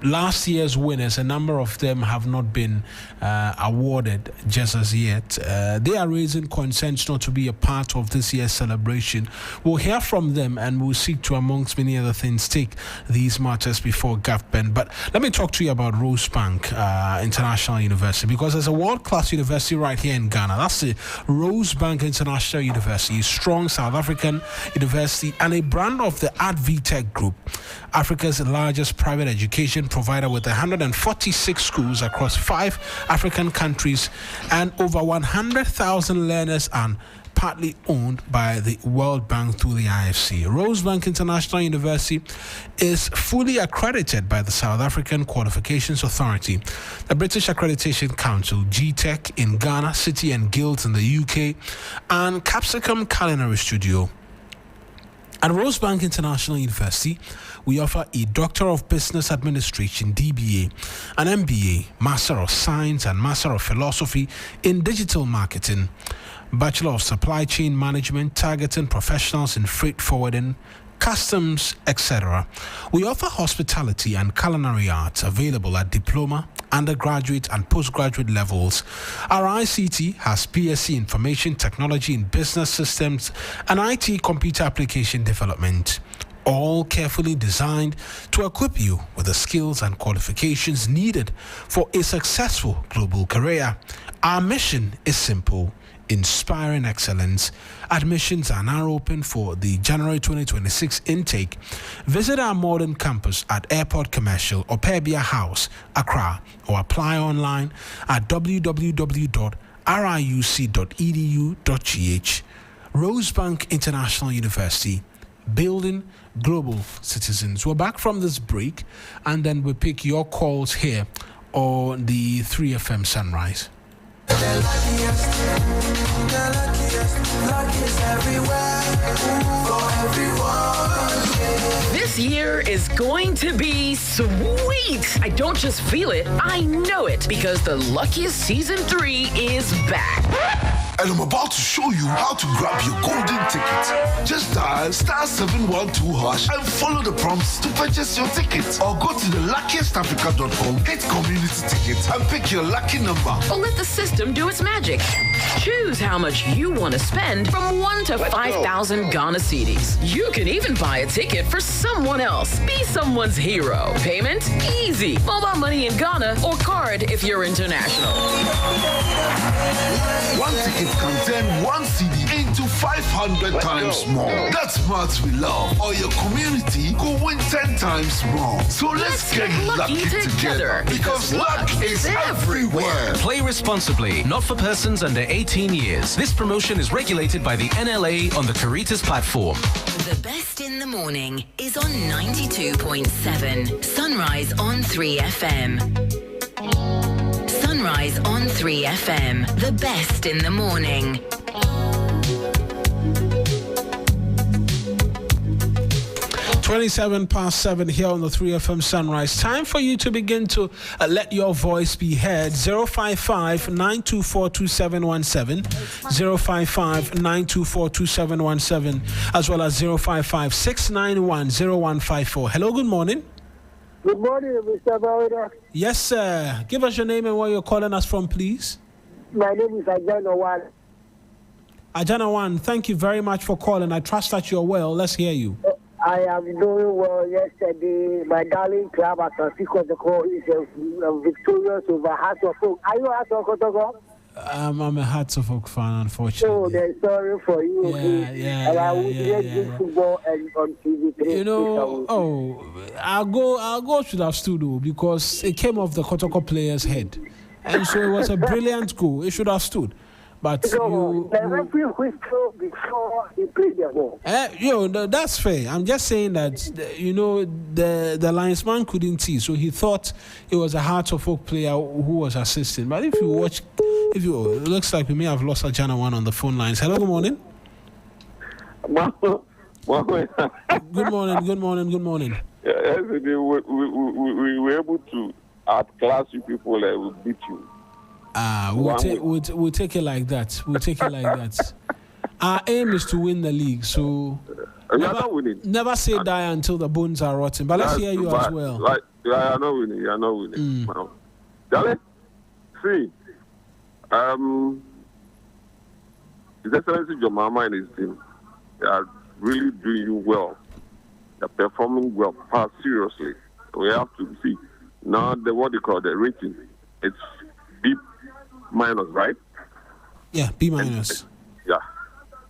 last year's winners, a number of them have not been awarded just as yet. They are raising concerns not to be a part of this year's celebration. We'll hear from them and we'll seek to, amongst many other things, take these matters before government. But let me talk to you about Rosebank International University, because there's a world-class university right here in Ghana. That's the Rosebank International University, a strong South African university and a brand of the AdVTech Group, Africa's largest private education provider with 146 schools across 5 African countries and over 100,000 learners, and partly owned by the World Bank through the IFC. Rosebank International University is fully accredited by the South African Qualifications Authority, the British Accreditation Council, GTEC in Ghana, City and Guilds in the UK, and Capsicum Culinary Studio. At Rosebank International University, we offer a Doctor of Business Administration, DBA, an MBA, Master of Science and Master of Philosophy in Digital Marketing, Bachelor of Supply Chain Management, targeting professionals in freight forwarding, customs, etc. We offer hospitality and culinary arts available at diploma, undergraduate and postgraduate levels. Our ICT has BSc Information Technology in Business Systems and IT Computer Application Development, all carefully designed to equip you with the skills and qualifications needed for a successful global career. Our mission is simple: inspiring excellence. Admissions are now open for the January 2026 intake. Visit our modern campus at Airport Commercial or Perbia House, Accra, or apply online at www.riuc.edu.gh. Rosebank International University, building global citizens. We're back from this break, and then we pick your calls here on the 3FM Sunrise. This year is going to be sweet. I don't just feel it, I know it, because the Luckiest Season 3 is back. And I'm about to show you how to grab your golden ticket. Just dial *712# and follow the prompts to purchase your ticket. Or go to theluckiestafrica.com, hit community tickets, and pick your lucky number. Or let the system do its magic. Choose how much you want to spend from 1 to 5,000 Ghana cedis. You can even buy a ticket for someone else. Be someone's hero. Payment? Easy. Mobile money in Ghana or card if you're international. One ticket can turn 1 CD into 500 times more. That's maths we love. Or your community could win 10 times more. So let's get lucky together. Because luck is everywhere. Play responsibly. Not for persons under 18 years. This promotion is regulated by the NLA on the Caritas platform. The best in the morning is on 92.7. Sunrise on 3FM. Sunrise on 3FM. The best in the morning. 7:27 here on the 3FM Sunrise. Time for you to begin to let your voice be heard. 055-924-2717, 055-924-2717, as well as 055-691-0154. Hello, good morning. Good morning, Mr. Bauda. Yes, sir. Give us your name and where you're calling us from, please. My name is Ajana Wan. Ajana Wan, thank you very much for calling. I trust that you're well. Let's hear you. I am doing well. Yesterday, my darling club at Francisco the Call is victorious over House of Folk. Are you House of Kotogo? I'm a Hearts of Oak fan, unfortunately. Oh, they're sorry for you. And I would do football and on TV3. You know, I'll go should have stood though, because it came off the Kotoko player's head, and so it was a brilliant goal. It should have stood. But the referee whistled before he played the ball. That's fair. I'm just saying that the linesman couldn't see, so he thought it was a Hearts of Oak player who was assisting. But if you watch, it looks like we may have lost Ajana one on the phone lines. Hello, good morning. Good morning. Yesterday we were able to outclass you people and we beat you. We'll take it like that. Our aim is to win the league, so never say die until the bones are rotten. But let's hear you as well. Like, you are not winning. Darling, see, His Excellency John Mahama and his team, they are really doing you well. They're performing well, seriously. We have to see now what they call the rating. It's B minus, right? Yeah, B minus. Yeah.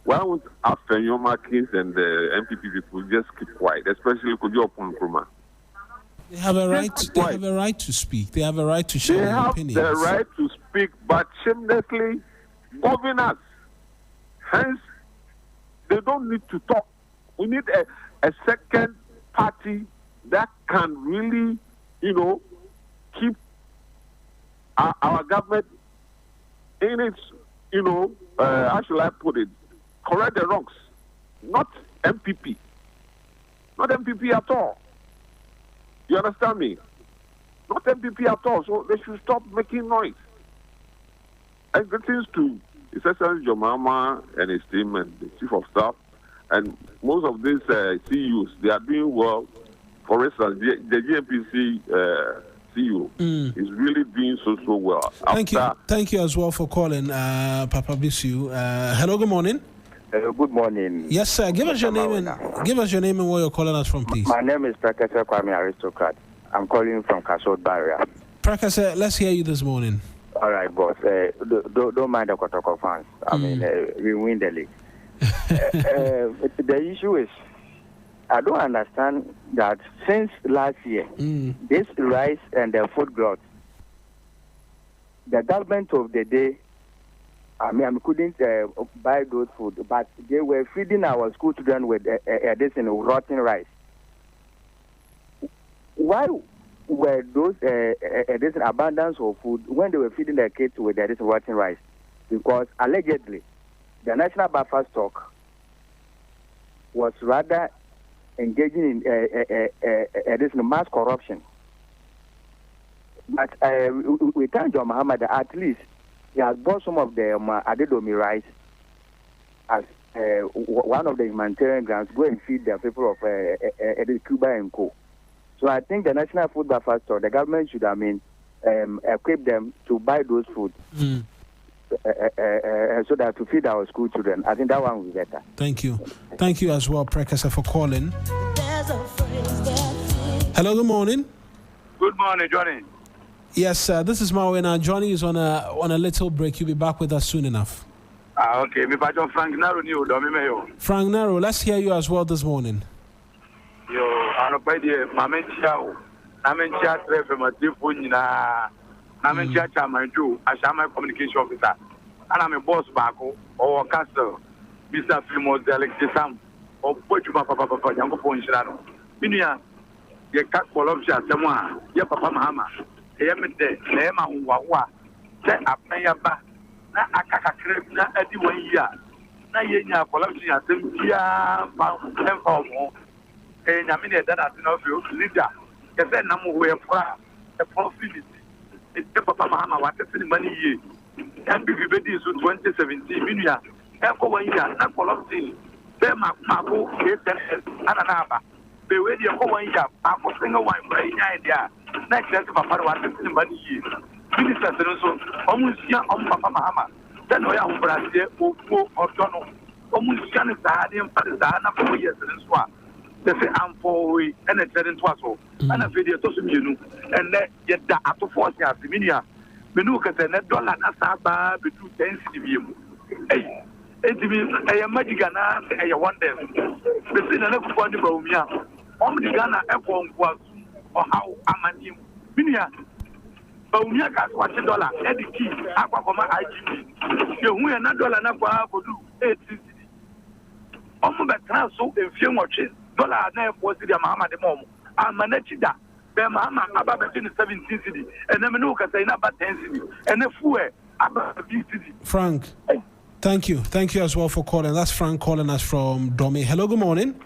Why won't Afenyo Markins and the MPP people just keep quiet, especially Kojo Nkrumah? They have a right. They have a right to speak. They have a right to share their opinions. They have the right to speak, but shamelessly govern us. Hence, they don't need to talk. We need a second party that can really, keep our government in its, how shall I put it, correct the wrongs. Not MPP. Not MPP at all. You understand me? Not MPP at all. So they should stop making noise. And greetings to His Excellency John Mahama and his team and the Chief of Staff. And most of these CEOs, they are doing well. For instance, the GMPC CEO is really doing so well. Thank you as well for calling, Papa Bisu. Hello, good morning. Hello, good morning. Yes, sir. Give us your name and where you're calling us from, please. My name is Prakasa Kwame Aristocrat. I'm calling from Kasod Barrier. Prakasa, let's hear you this morning. All right, boss. Don't mind the Kotoko fans. I mean, we win the league. The issue is, I don't understand that since last year, this rice and the food growth, the government of the day, I couldn't buy those food, but they were feeding our school children with this rotten rice. Why were those this abundance of food when they were feeding their kids with this rotten rice? Because allegedly, the national buffer stock was rather engaging in this mass corruption. But we thank John Mahama that at least he has bought some of the Adedomi rice as one of the humanitarian grants, go and feed the people of Cuba and Co. So I think the National Food Buffer Store, the government should, equip them to buy those food so that to feed our school children. I think that one will be better. Thank you. Thank you as well, Prekasa, for calling. Hello, good morning. Good morning, Johnny. Yes, sir. This is Marwena. Johnny is on a little break. He'll be back with us soon enough. Okay. Me Frank Naro Frank Naro, let's hear you as well this morning. Yo, Anopedi, Mamentia, Namentia, Trevor, Namentia, Chamanju, Ashama communication officer. And I'm a boss back or castle, Mr. Fimos, Alexis Sam, or Pochuma Papa Yanko Ponchano. Minia, ye cat for Lobsha, Samoa, ye Papa Mahama. Yemede, Nema Wawa, set up Mayaba, na Akaka, na Eddie 1 year. Na Yenya, Columbia, Tempia, Empower, and Yamina, that has no leader. The then number where a profit. It's Papa Mahama, what the money ye. And be ready to 2017, Minia, Echo 1 year, not Columbia. Bema, Mabu, Ananaba. Be ready for 1 year, I'm a single one by idea. Next year, Papa was the money ye. Minister Senator, almost young on Papa Mahama. Then we are Brazil, or Tono. Almost young is the Hadian Padana for years and so on. They say I'm for we and a certain twasso. And a video to some and let get that up to 40 years, Minia. Menu Casana dollar Nasaba between 10 CDM. Hey, a Magicana, a wonder. The thing I never found about me. Only Ghana F1 was or how am I him? Minia. But we are got $1 Eddie Key, Aquacoma IGP. You win $1 Napa for 8 CCD. Almost so a few watches. Dollar never was the Mama de Mom. I'm managing that. Mama about 17 city, and then no can say about 10 city, and a fool about 50 city. Frank, thank you as well for calling. That's Frank calling us from Domi. Hello, good morning.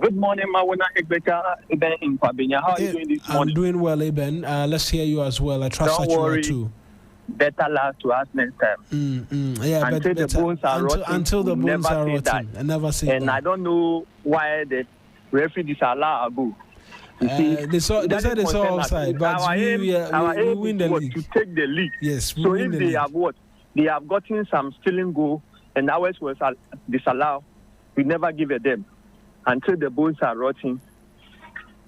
Good morning, Mawana Egbeta Eben in Pabinia. How are you doing this morning? I'm doing well, Eben. Let's hear you as well. I trust that you are too. Better luck to us next time. Yeah, until the bones are rotting. Until the bones are rotting. I never say and that. I don't know why the referee disallow a goal. They said it's all offside, but we win the league. To take the league. Yes, we so win if the they league. have they have gotten some stealing goal, and ours was disallowed. We never give it them until the bones are rotting.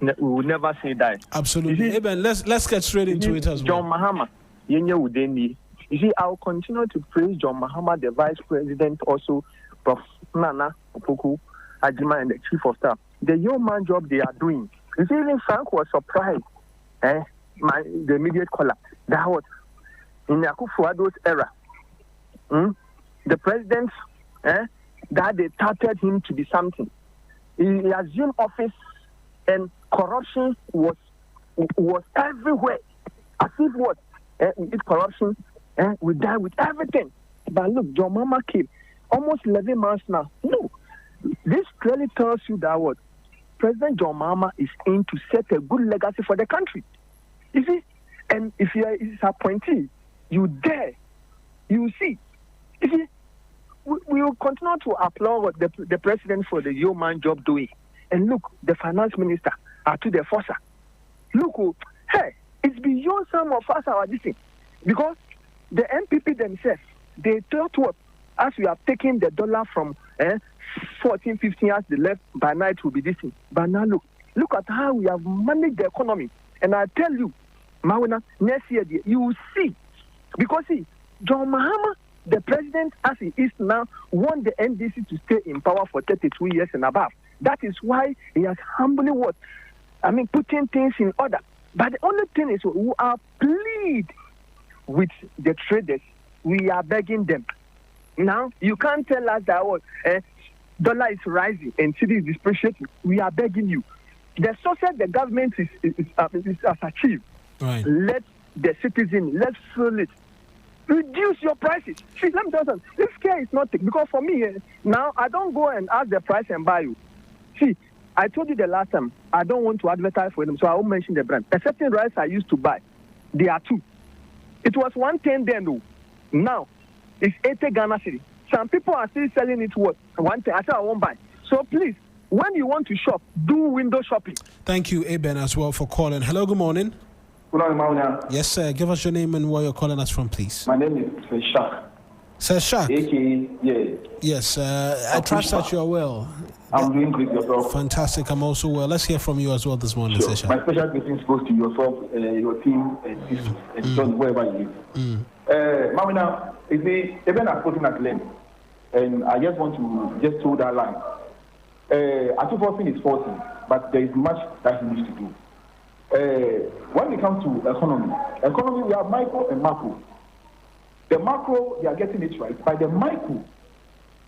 We will never say that. Absolutely, Eben. Let's get straight into it as well. John Mahama, you see, I'll continue to praise John Mahama, the Vice President, also Prof. Nana Opoku Ajima, and the Chief of Staff. The yeoman job they are doing. You see, even Frank was surprised, the immediate caller, that was in Akufo-Addo's era. The president, that they touted him to be something. He assumed office, and corruption was everywhere. As if we did corruption, we die with everything. But look, John Mahama came almost 11 months now. No, this clearly tells you that President John Mahama is in to set a good legacy for the country. You see, and if you are his appointee, you see. You see, we will continue to applaud the president for the yeoman job doing. And look, the finance minister, to the Fossa. Look, it's beyond some of us our thing. Because the MPP themselves, they thought as we have taken the dollar from 14, 15 years the left by night will be this thing. But now look at how we have managed the economy. And I tell you, Mauna, next year you will see. Because John Mahama, the president as he is now, want the NDC to stay in power for 32 years and above. That is why he has humbly putting things in order. But the only thing is we are plead with the traders. We are begging them. Now, you can't tell us that dollar is rising and city is depreciating. We are begging you. The success the government has achieved, right. Let the citizen, let's feel it. Reduce your prices. See, let me tell you something. This care is not thick. Because for me, now, I don't go and ask the price and buy you. See, I told you the last time, I don't want to advertise for them, so I won't mention the brand. A certain rice I used to buy, they are 2. It was 110 then, though. Now, it's 80 Ghana cedi. Some people are still selling it what? 110. I said I won't buy. So please, when you want to shop, do window shopping. Thank you, Eben, as well for calling. Hello, good morning. Good morning, Mauna. Yes, sir. Give us your name and where you're calling us from, please. My name is Shak. Sir Shak? Yeah. Yes, I trust that you are well. I'm doing great yourself. Fantastic, I'm also well. Let's hear from you as well this morning, Sir Shak. My special greetings goes to yourself, your team, and John, wherever you live. Mauna, even has spoken at length, and I just want to just throw that line. Atufosin is 40, but there is much that he needs to do. When it comes to economy, we have micro and macro. The macro, they are getting it right. By the micro,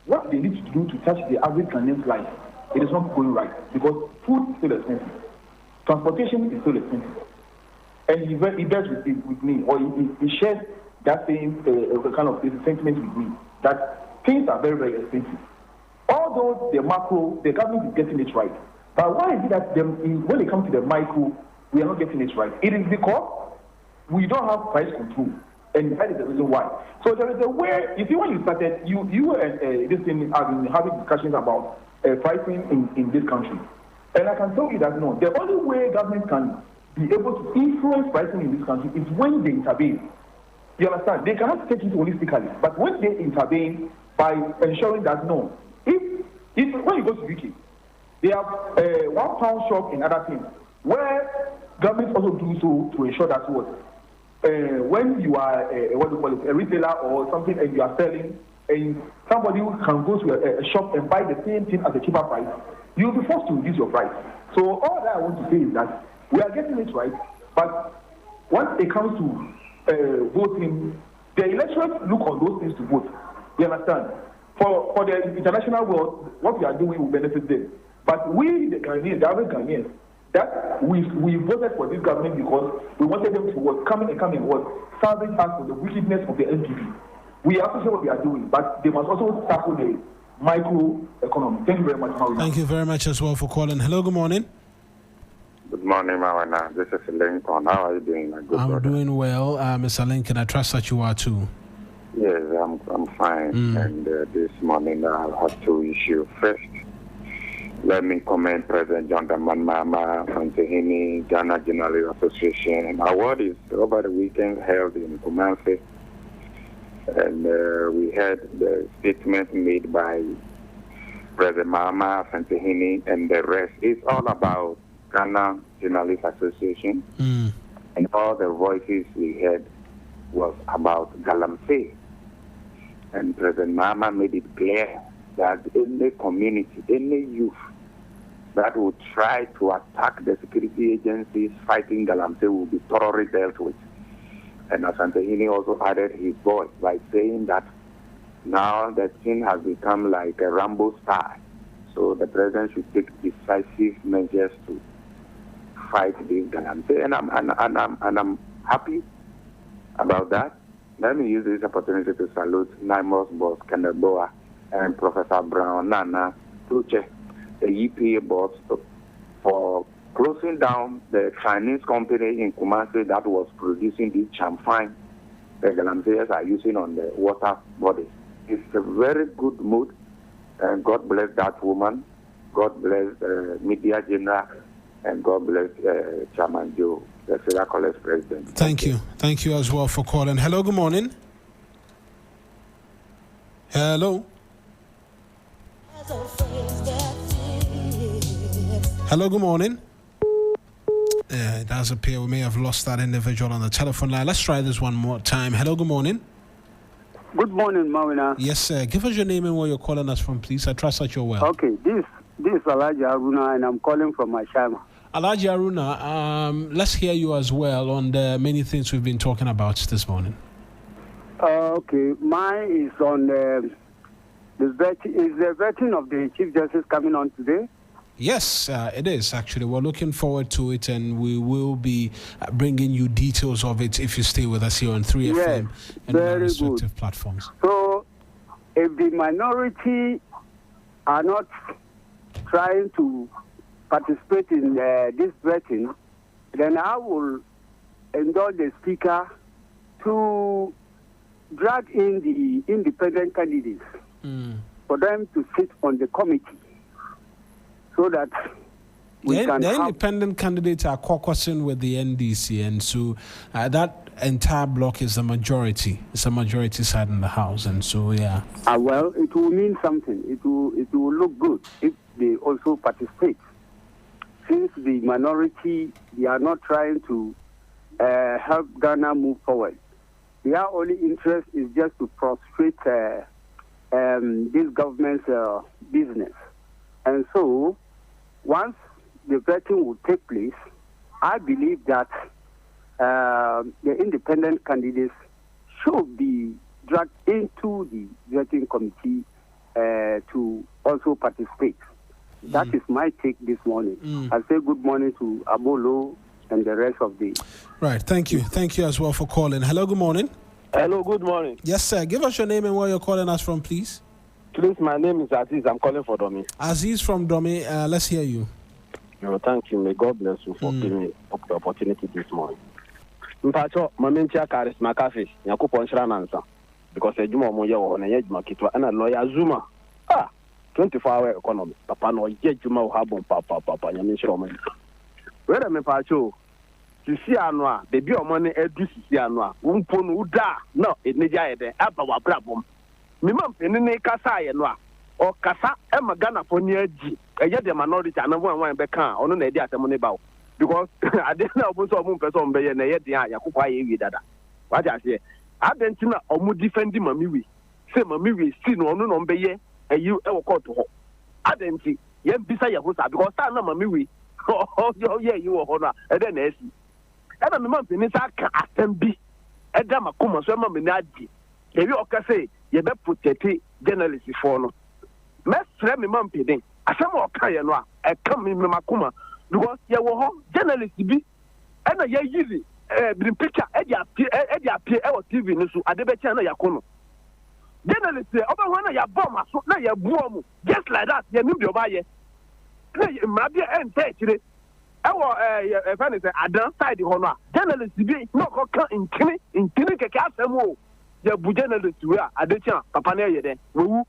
what they need to do to touch the average Ghanaian's life, it is not going right. Because food is still expensive. Transportation is still expensive. And he bears with me, or he shares that same kind of sentiment with me, that things are very, very expensive. Although the macro, the government is getting it right. But why is it that when it comes to the micro, we are not getting it right? It is because we don't have price control. And that is the reason why. So there is a way, you see, when you started, you and this thing have been having discussions about pricing in this country. And I can tell you that no, the only way government can be able to influence pricing in this country is when they intervene. You understand? They cannot take it holistically. But when they intervene by ensuring that no, if when you go to UK, they have £1 shop in other things, where government also do so to ensure that what when you are what do you call it, a retailer or something, and you are selling, and somebody can go to a shop and buy the same thing at a cheaper price, you'll be forced to reduce your price. So all that I want to say is that we are getting it right, but once it comes to voting, the electorate look on those things to vote. You understand? For the international world, what we are doing will benefit them. But we, the Ghanaians, the average Ghanaians, that we voted for this government because we wanted them to work, come and work, salvage us from the wickedness of the NPP. We appreciate what we are doing, but they must also tackle the micro economy. Thank you very much. Thank you very much as well for calling. Hello, good morning. Good morning, Mawana. This is Lincoln. How are you doing, my good brother? Doing well, Mr. Lincoln. I trust that you are too. Yes, I'm fine. And this morning I have two issues. First, let me commend President John Dramani Mahama from Tehini Ghana Journalists Association. Award is over the weekend held in Kumasi. And we heard the statement made by President Mahama from Tehini and the rest. It's all about Ghana Journalists Association. And all the voices we heard was about Galamsey. And President Mahama made it clear that any community, any youth that would try to attack the security agencies fighting Galamsey will be thoroughly dealt with. And Asantehini also added his voice by saying that now the thing has become like a Rambo style. So the president should take decisive measures to fight this Galamsey. And I'm happy about that. Let me use this opportunity to salute Naimos boss Kendeboa and Professor Brown Nana Tuche, the EPA boss, for closing down the Chinese company in Kumasi that was producing the champagne the Galamseyers are using on the water bodies. It's a very good mood, and God bless that woman. God bless Media General, and God bless Chairman Joe, the Federal College President. Thank you. Thank you as well for calling. Hello, good morning. Hello. Hello, good morning. It does appear we may have lost that individual on the telephone line. Let's try this one more time. Hello, good morning. Good morning, Mawina. Yes, sir. Give us your name and where you're calling us from, please. I trust that you're well. Okay, this is Alhaji Aruna, and I'm calling from Ashama. Alhaji Aruna, let's hear you as well on the many things we've been talking about this morning. Okay, mine is on the vetting of the Chief Justice coming on today? Yes, it is actually. We're looking forward to it, and we will be bringing you details of it if you stay with us here on 3FM and our respective platforms. So, if the minority are not trying to participate in this vetting, then I will endorse the Speaker to drag in the independent candidates for them to sit on the committee, so that the independent candidates are caucusing with the NDC, and so that entire block is the majority. It's a majority side in the House, and so yeah. Well, it will mean something. It will look good if they also participate. Since the minority, they are not trying to help Ghana move forward. Their only interest is just to frustrate this government's business. And so, once the vetting will take place, I believe that the independent candidates should be dragged into the vetting committee to also participate. That is my take this morning. I say good morning to Abolo and the rest of the... Right, thank you. Thank you as well for calling. Hello, good morning. Hello, good morning. Yes, sir. Give us your name and where you're calling us from, please. Please, my name is Aziz. I'm calling for Domi. Aziz from Domi. Let's hear you. No, thank you. May God bless you for giving me the opportunity this morning. Mpacho, Mamentia Charisma Cafe, Yakupon Shranansa, because a Juma Moyo and a Yajma Kitwa and a lawyer Zuma. 24-hour economy. Papa no Yajuma Habon Papa Yamishoman. Where am I, Pacho? Sisi anwa, baby o money edu sisi anwa. Umponu uda, no, it neja ede, aba wa brabom. Mimam penene kasa ye no a. O kasa e magana poni aji. Eye de minority anavo wan be kan, ono na edi atemo ne bawo. because I didn't know about some person be na yet ya Yakupa ye dada. What I say? I didn't know omu defending mami say mami still no be ye and you ever call to her. I didn't see yen bisa Yakusa because I know mami oh yeah you honor and then I see. And I'm a minister can assembly. And then I come so my menaji. If you say you be protect journalists for no. Mestre me man peden. Asem o kan ye no a e kan me makoma because ye wo ho journalist bi e na ye yizi bi picture e dia e wo TV ni so ade be chen na yakono journalist e oba ho na ya bomb aso na ya buo mu just like that ye nim bi oba ye na ma bi e nta chire e wo e fa ni say adan side ho no a journalist bi no ko kan inkini keke asem o ye bu journalist we a ade chen papa na ye den wo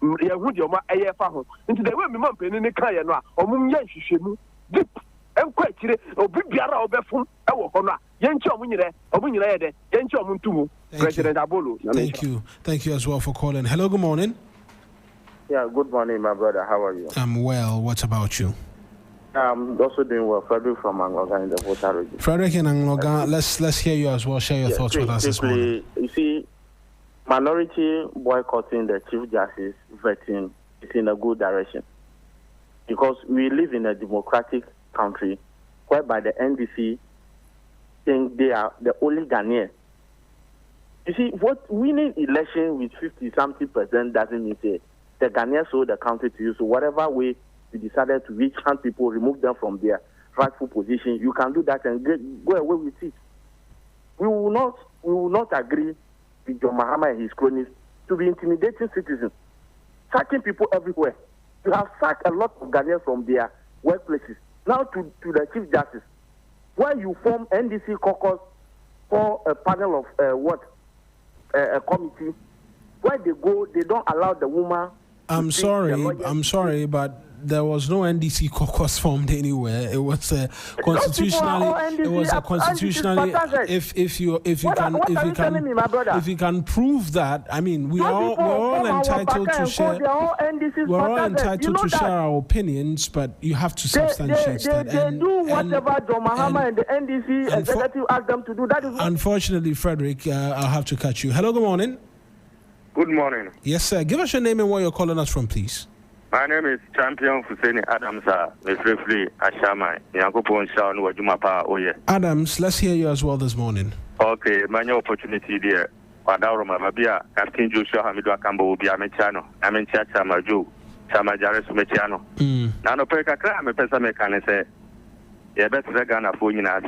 Yahu Joma Ayafa. Into the way me mum penny Kayana, or Mum Yanshimu, deep and quite or Bibiara or Befum, our honor, Yancho Munire, or Munire, Yancho Muntumu, President Abolo. Thank you as well for calling. Hello, good morning. Yeah, good morning, my brother. How are you? I'm well. What about you? I'm also doing well. Frederick from Angloga in the Volta region. Frederick in Angloga, let's hear you as well. Share your thoughts with us this morning. You see, minority boycotting the Chief Justice vetting is in a good direction because we live in a democratic country whereby the NDC think they are the only Ghanaian. You see, what winning election with 50-something% doesn't mean that the Ghanaians sold the country to you. So whatever way you decided to reach hand people, remove them from their rightful position, you can do that and go away with it. We will not agree with John Mahama and his cronies to be intimidating citizens, sacking people everywhere. You have sacked a lot of Ghanaians from their workplaces. Now to the Chief Justice, where you form NDC caucus for a panel of a committee, where they go, they don't allow the woman. I'm sorry, but there was no NDC caucus formed anywhere. It was constitutionally. It was a constitutionally. If you can prove that, I mean, we're all entitled to share. We're all entitled to share our opinions, but you have to substantiate that. They do whatever John Mahama and the NDC executive ask them to do. That is unfortunately, Frederick, I'll have to cut you. Hello, good morning. Good morning. Yes, sir. Give us your name and where you're calling us from, please. My name is Champion Fuseni Adams, Refrefli Ashama, Yankopon Shawn, Wajumapa, Oye. Adams, let's hear you as well this morning. Okay, my new opportunity there. Wadauroma Babia, Captain Joshua Hamidu Akambo, Biamechano, Amencha Chamaju, Chamajares Mechano. Nano Peka Kram, a person can say, yeah, better Gana Funina,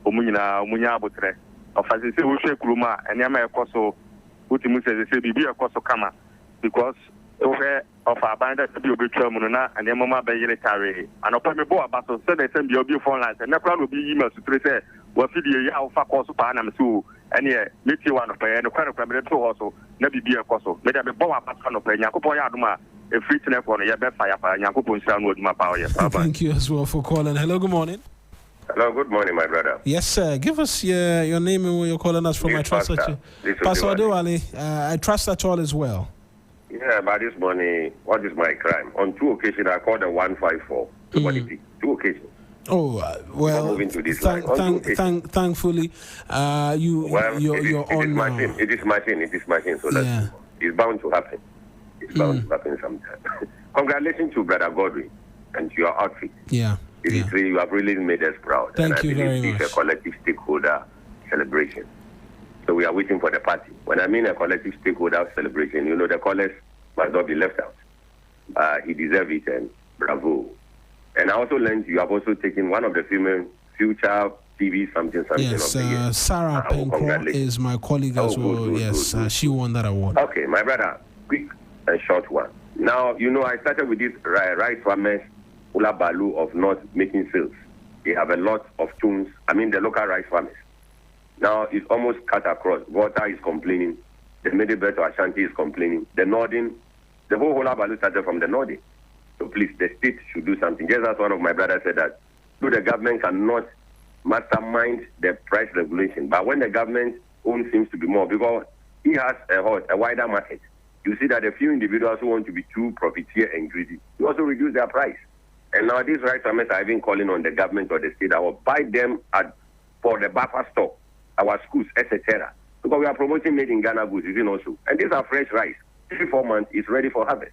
Umuna, Umunya Butre, of Azisi Ushe Kuruma, and Yama Koso, Utimus, say, Bibi Koso Kama, because of our bandit to be a bit Mununa and the Mama Bayetari. And upon me, Boa Basso said they send your phone lines, and never will be emails to say, what video Alpha Coso Panam Sue, and yeah, meet you one of pay and a kind of permanent also, never be a coso. May there be Boa Basso of Yakupoyaduma, a free tenant for a best fire, Yakupon Sound with my power. Thank you as well for calling. Hello, good morning. Hello, good morning, my brother. Yes, sir. Give us your name and where you're calling us from. I trust that you. Pastor Adewale, I trust that all is well. Yeah, but this morning, what is my crime? On 2 occasions, I called the 154. Two occasions. Oh, well, moving to this thankfully, you're on now. It is machine. So it's bound to happen. It's bound to happen sometime. Congratulations to Brother Godwin and to your outfit. Yeah. You have really made us proud. Thank you very much. It's a collective stakeholder celebration. So we are waiting for the party. When I mean a collective stakeholder celebration, the callers must not be left out. He deserves it, and bravo. And I also learned you have also taken one of the female future TV something. Yes, Sarah Penko is my colleague as well. Good. She won that award. Okay, my brother, quick and short one. Now, I started with this rice farmers, Ula Balu of North making sales. They have a lot of tunes. The local rice farmers. Now it's almost cut across. Water is complaining. The middle belt of Ashanti is complaining. The northern, the whole Balu started from the northern. So please, the state should do something. Just as one of my brothers said that, the government cannot mastermind the price regulation. But when the government own seems to be more, because he has a wider market, you see that a few individuals who want to be too profiteer and greedy, you also reduce their price. And now these rice farmers are even calling on the government or the state that will buy them for the buffer stock, our schools, etc. Because we are promoting made in Ghana goods, also. And these are fresh rice. 3-4 months is ready for harvest.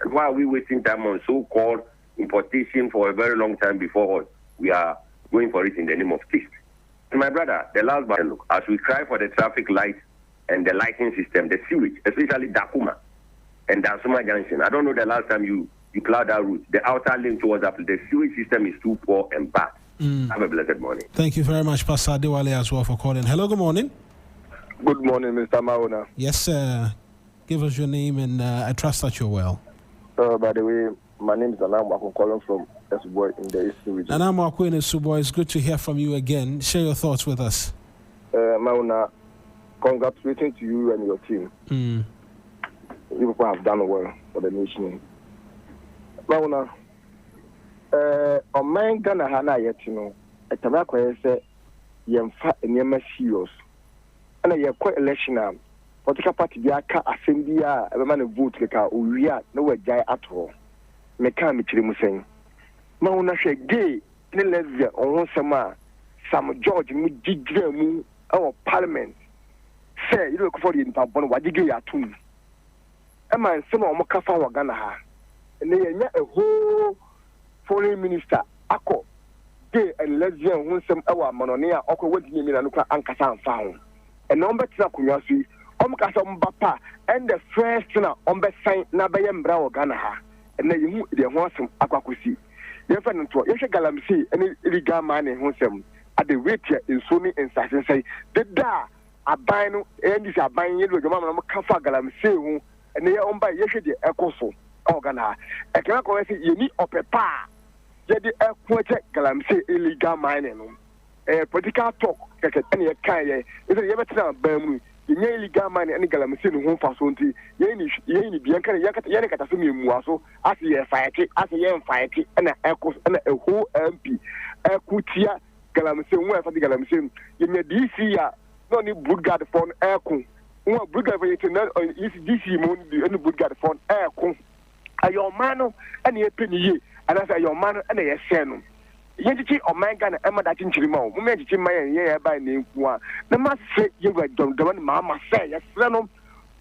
And why are we wasting time on so-called importation for a very long time before we are going for it in the name of taste? And my brother, the last but look, as we cry for the traffic light and the lighting system, the sewage, especially Dakuma and Dansuma Junction. I don't know the last time you plowed that route. The outer link towards Apple, the sewage system is too poor and bad. Have a blessed morning. Thank you very much, Pastor Adewale, as well, for calling. Hello, good morning. Good morning, Mr. Mauna. Yes, sir. Give us your name, and I trust that you're well. By the way, my name is Anam. I'm calling from Esuboy in the Eastern region. Anam Akwe in Esuboy, it's good to hear from you again. Share your thoughts with us. Mauna, congratulating to you and your team. You people have done well for the nation. Mauna, on my Ghana Hana yet, a tobacco say, Yemfa and Yema serious. And a quite election. Political party, the Aka Assembia, a man of vote, like a Uria, no guy at all. Mekami Chimusen. Mauna she gay, in lesbian, or one some George, Mujigmu, our parliament. Say, you look for the Pabon, what you get at home. A man, some of Mokafa Waganaha. And they are a whole foreign minister, Ako, gay and lesbian, whom some our Mononia, Oko, what you mean, and Ankasan found. And number two, Kunyasi, Bapa, and the first sign Nabayam Brow Ganaha, and then you the Horsam Aquacusi. Your friend to Yasha Galamsi, and illegal man in Honsam, at the rate in Sony and Sassan say, the da, a bino, and this are buying you with your mamma Kafa Galamsi, and they are owned by Yasha the Ecoso, Organa. I cannot go say you need up a pa. Yet the Equator Galamsi illegal mining. Political talk, any kind, is a Yabatan Bermu. The illegal money and Galamusin home for Sonti, Yanni Bianca Yanakatami Muaso, as a fight, as a young fight, and a echoes and a whole MP, a Kutia Galamusin, where for the Galamusin, in the DC, not the Budgard phone aircon, one Budgard for DC Moon, the Budgard phone aircon. A your man and a penny, and as a your man and a senum. Yeti or my gun, Emma that in Chimo, Magic my year by name one. The must say you were John Mamma say, yes, Renum.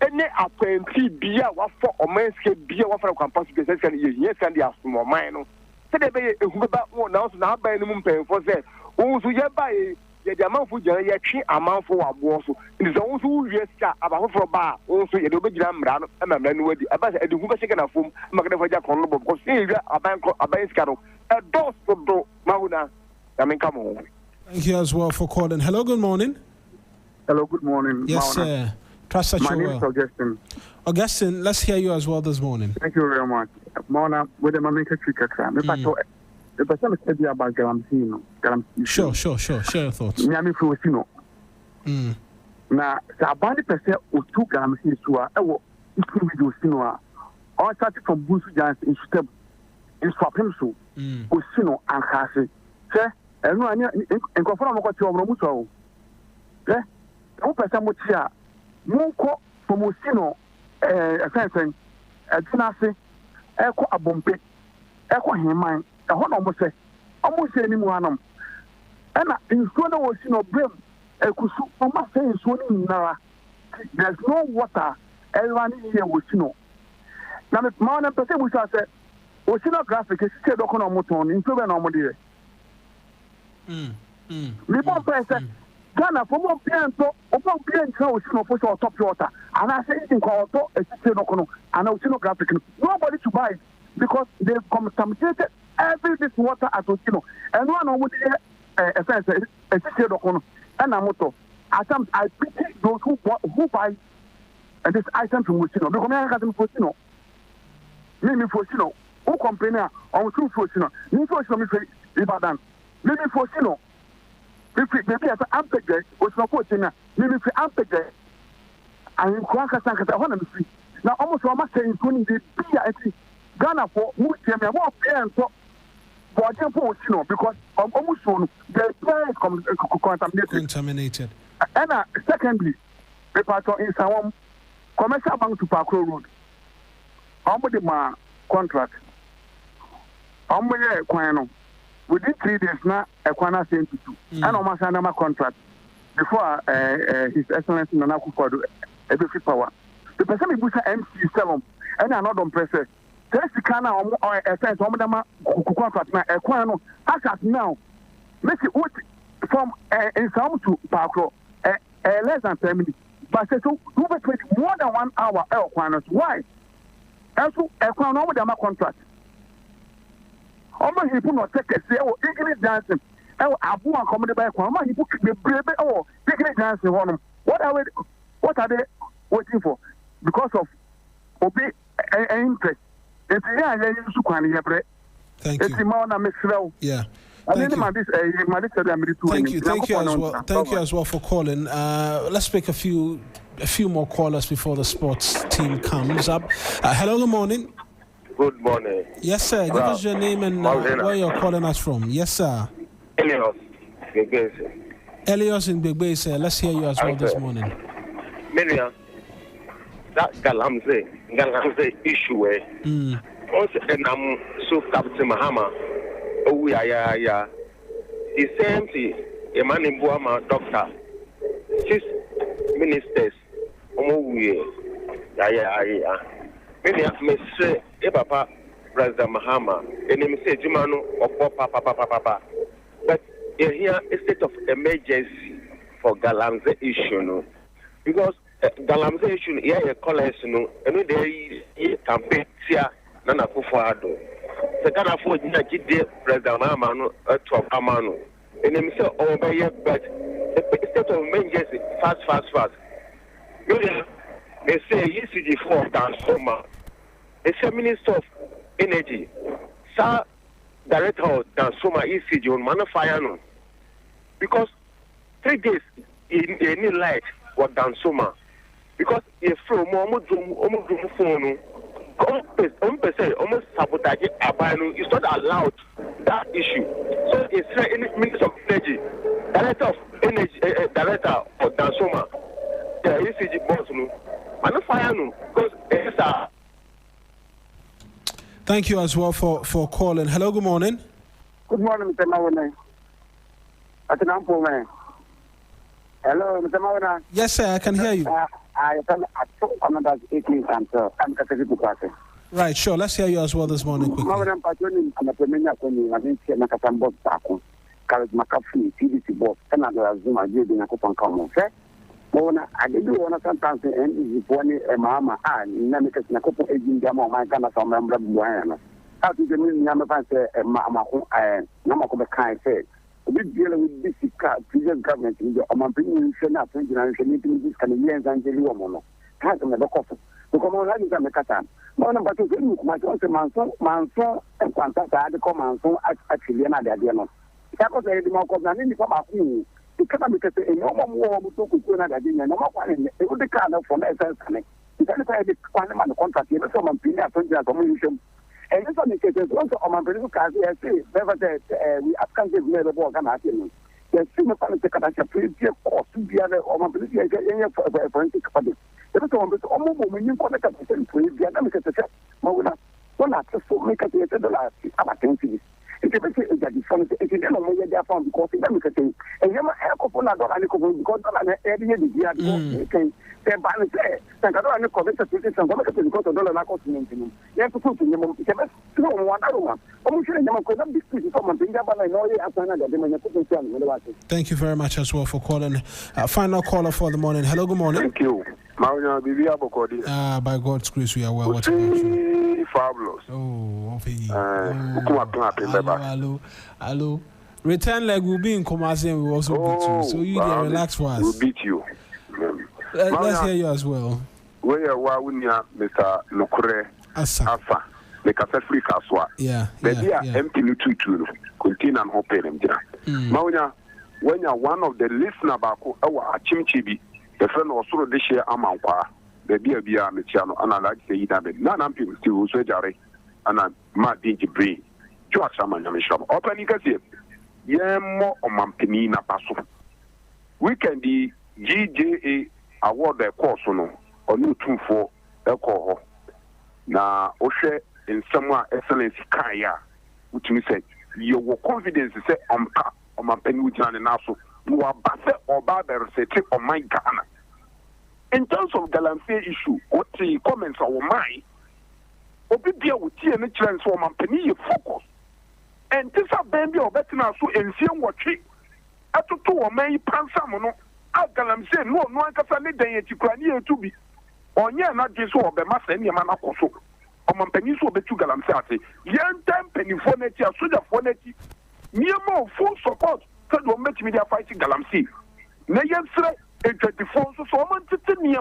And they are plenty beer, what for or man's beer, what for campus, yes, and the more mine. So they be about 1 ounce now by the moon paying for that. Also, you buy the amount for your amount for a warso. It is also yes, about for a bar, also you don't be jam round and my man with the about a Hoover second of whom Magna Honorable, because a bank scandal. Mauna, come on. Thank you as well for calling. Hello, good morning. Hello, good morning. Yes, Mauna. sir. Trust that My you name well. is Augustine. Augustine, let's hear you as well this morning. Thank you very much. Mauna, with the Mamika Tricka, the person said about Galamsino. Sure. Share your thoughts. Miami Fusino. Now, Sabani Pese or 2 Galamsi to a video Sinoa. All started from Busu Jans in Step in Swap him so. Usino and Hasi. Sir, and no, and conform what you are Romuso. Eh? No person would say, Moko from Usino, a fencing, a Dinasi, Echo a Bompe, Echo him mine, a hot almost any one. And in Soda was brim, a Kusu, almost saying Sony Nara. There's no water, everyone here was Now, the man and person which I said, Oceanographic is still on motor, improving on Modir. People say, Ghana, for more piano, upon piano, push or top water, and I say it in call a still and oceanographic. Nobody to buy it because they've contaminated every this water at Oceano. And one would a fence, a still and a motor. I pity those who buy this item from Oceano because I got them for Oceano. Maybe for Oceano. Who complain on 2 Fosino? You for some Ibadan. Maybe for Sino. Maybe as an ampegate was not fortunate. Maybe for ampegate. And in Kwanka Sanka, I want to see. Now, almost one must say in 20 days, Ghana for who came here more parents for example, because almost soon the player is contaminated. And secondly, the part in some commercial bank to Park Road. How much my contract? Omoye Kwano. Within 3 days now, Ekwana sent to and almost another contract before His Excellency Nana Akufo-Addo every power. The person who was MC Salom and another pressure. Test the Kana or a sense of Madama contract now, Equano, as now, make it what from in some to Parkro, less than 10 minutes. But so, who was more than 1 hour, Equanos? Why? Also, Equano with a contract. Almost he put no take a say, oh, English dancing. Oh, Abu and comedy by Kwama, he put the brave, oh, English dancing on them. What are they waiting for? Because of obey interest. It's yeah, thank you. Yeah. Thank you. Thank you as well. Thank you as well for calling. Let's pick a few more callers before the sports team comes up. Hello, good morning. Good morning. Yes, sir. Give us your name and where you're calling us from. Yes, sir. Elios, Begbese. Elios in Begbese. Let's hear you as well this morning. Miriam, that Galamse issue, also, and I'm so Captain Mahama. Oh, yeah. The same thing, a man in Buama, doctor, 6 ministers, yeah. Many of me say, Papa, President Mahama, and him say, Jumano, or Papa. But here, a state of emergency for Galamse issue, no? Because Galamse issue, here, a college, no, and there is campaign here, Nana Akufo-Addo. The Ghana for President Mahama, no, to Amano, and him say, oh, but the state of emergency, fast. They say ECG for transformer. They say Minister of Energy, Sir Director of Transformer ECG on Manafire. Because 3 days in any light was transformer. Because if from almost phone, almost sabotage Abano is not allowed that issue. So it's any Minister of Energy, Director of Transformer, the ECG boss. Thank you as well for calling. Hello, good morning. Good morning, Mr. Mawana. Hello, Mr. Mawana. Yes, sir, I can hear you. Right, sure. Let's hear you as well this morning quickly. Mona, I did want to sometimes and is one a mamma and Namika Nakopo aging Damo, my Ghana from Rambuana. How did the Yamapan say a mamma who I Namako Kai said? We deal with this previous government in the Oman Shana, meeting this Canadians and Jelly. Can't never coffee. The common line is a Macatan. Mona, but to think my daughter Manson, and Quanta, I come Manson actually another Diano. That was a more than any come up. Because a normal war would talk with another dinner, no one, it would be kind of from essence. It's a quantum on the contract, you know, someone being a communication. And in some cases, also on my political card, I say, never that we have can't give me the work and I think there's similar political pretty cost to be other or my political forensic party. There is almost when you connect up to the dynamic at the set. Mona, one after so make a $8 about 10 cities. It's a bit that is from the Indian therefore because it's a thing. And you have a couple of dollars because every year you can say, balance there. I don't know, comment to this and go to the dollar like you have to put in the moment. It's a one other one. I'm sure you could be speaking from a thing, but I know you have another. Thank you very much as well for calling. Final caller for the morning. Hello, good morning. Thank you. By God's grace, we are well. What about you? Fabulous. Hello. Return leg will be in Kumasi and we will also beat you. So you can relax for us. We'll beat you. Let's hear you as well. Where you are, Mr. Lukure Asa. Make a free caswa. Yeah. Empty to continue and hope them. Maunya, when you're one of the listener back, our Chimchibi, the friend also this year Amankwa. The dear Michiano, and I like to say that none people still surgery, and I'm mad dingy brain. George Saman Yamisham. Open Nicasi, Yemo or Mampinina Paso. We can the GJA award the course or new 2 for alcohol. Now, Oshe in somewhere excellence Kaya, which me say your confidence say on penny with an also you are better or barber say on my Ghana. In terms of Galamsey issue, what the comments are mine, Obibia with tea and transform and penny focus. And this are baby or better now so and see what trick. At two or may pansamono, Galamsey, no one can say that you can to be. On ye not just so be master any man also. On penny so be to Galamsey. Young time penny for neti, a soldier for neti. Near more full support, so don't make media fighting Galamsey. Nayan say, 24 so much to near